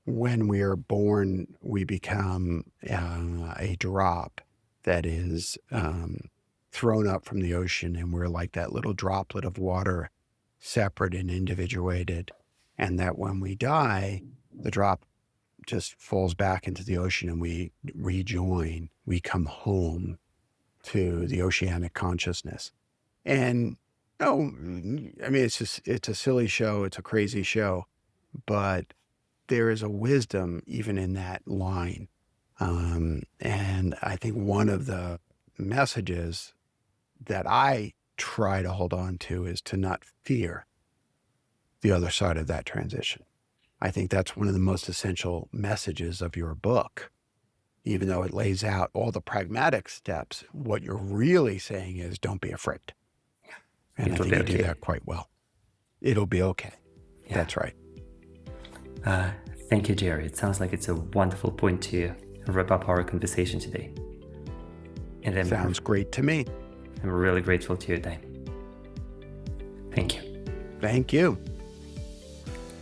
Speaker 1: when we are born, we become a drop that is thrown up from the ocean, and we're like that little droplet of water, separate and individuated. And that when we die, the drop just falls back into the ocean and we rejoin, we come home to the oceanic consciousness. And I mean, it's a silly show, it's a crazy show, but there is a wisdom even in that line. And I think one of the messages that I try to hold on to is to not fear the other side of that transition. I think that's one of the most essential messages of your book. Even though it lays out all the pragmatic steps, what you're really saying is don't be afraid. And I think you do that quite well. It'll be okay. Yeah. That's right.
Speaker 2: Thank you, Jerry. It sounds like it's a wonderful point to wrap up our conversation today. And
Speaker 1: sounds great to me.
Speaker 2: I'm really grateful to your time. Thank you.
Speaker 1: Thank you.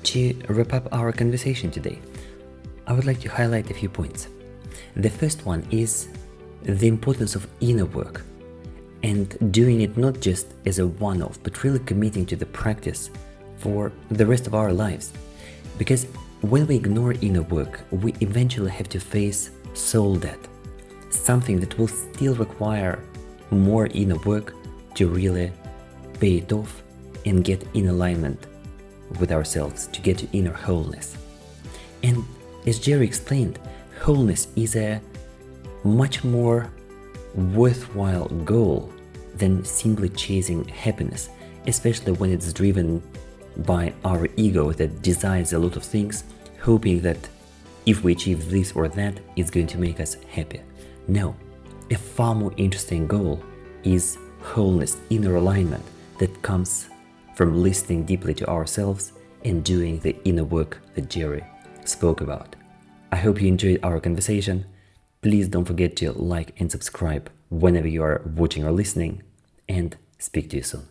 Speaker 2: To wrap up our conversation today, I would like to highlight a few points. The first one is the importance of inner work and doing it not just as a one-off, but really committing to the practice for the rest of our lives. Because when we ignore inner work, we eventually have to face soul debt, something that will still require more inner work to really pay it off and get in alignment with ourselves, to get to inner wholeness. And as Jerry explained, wholeness is a much more worthwhile goal than simply chasing happiness, especially when it's driven by our ego that desires a lot of things, hoping that if we achieve this or that, it's going to make us happy. No, a far more interesting goal is wholeness, inner alignment that comes from listening deeply to ourselves and doing the inner work that Jerry spoke about. I hope you enjoyed our conversation. Please don't forget to like and subscribe whenever you are watching or listening, and speak to you soon.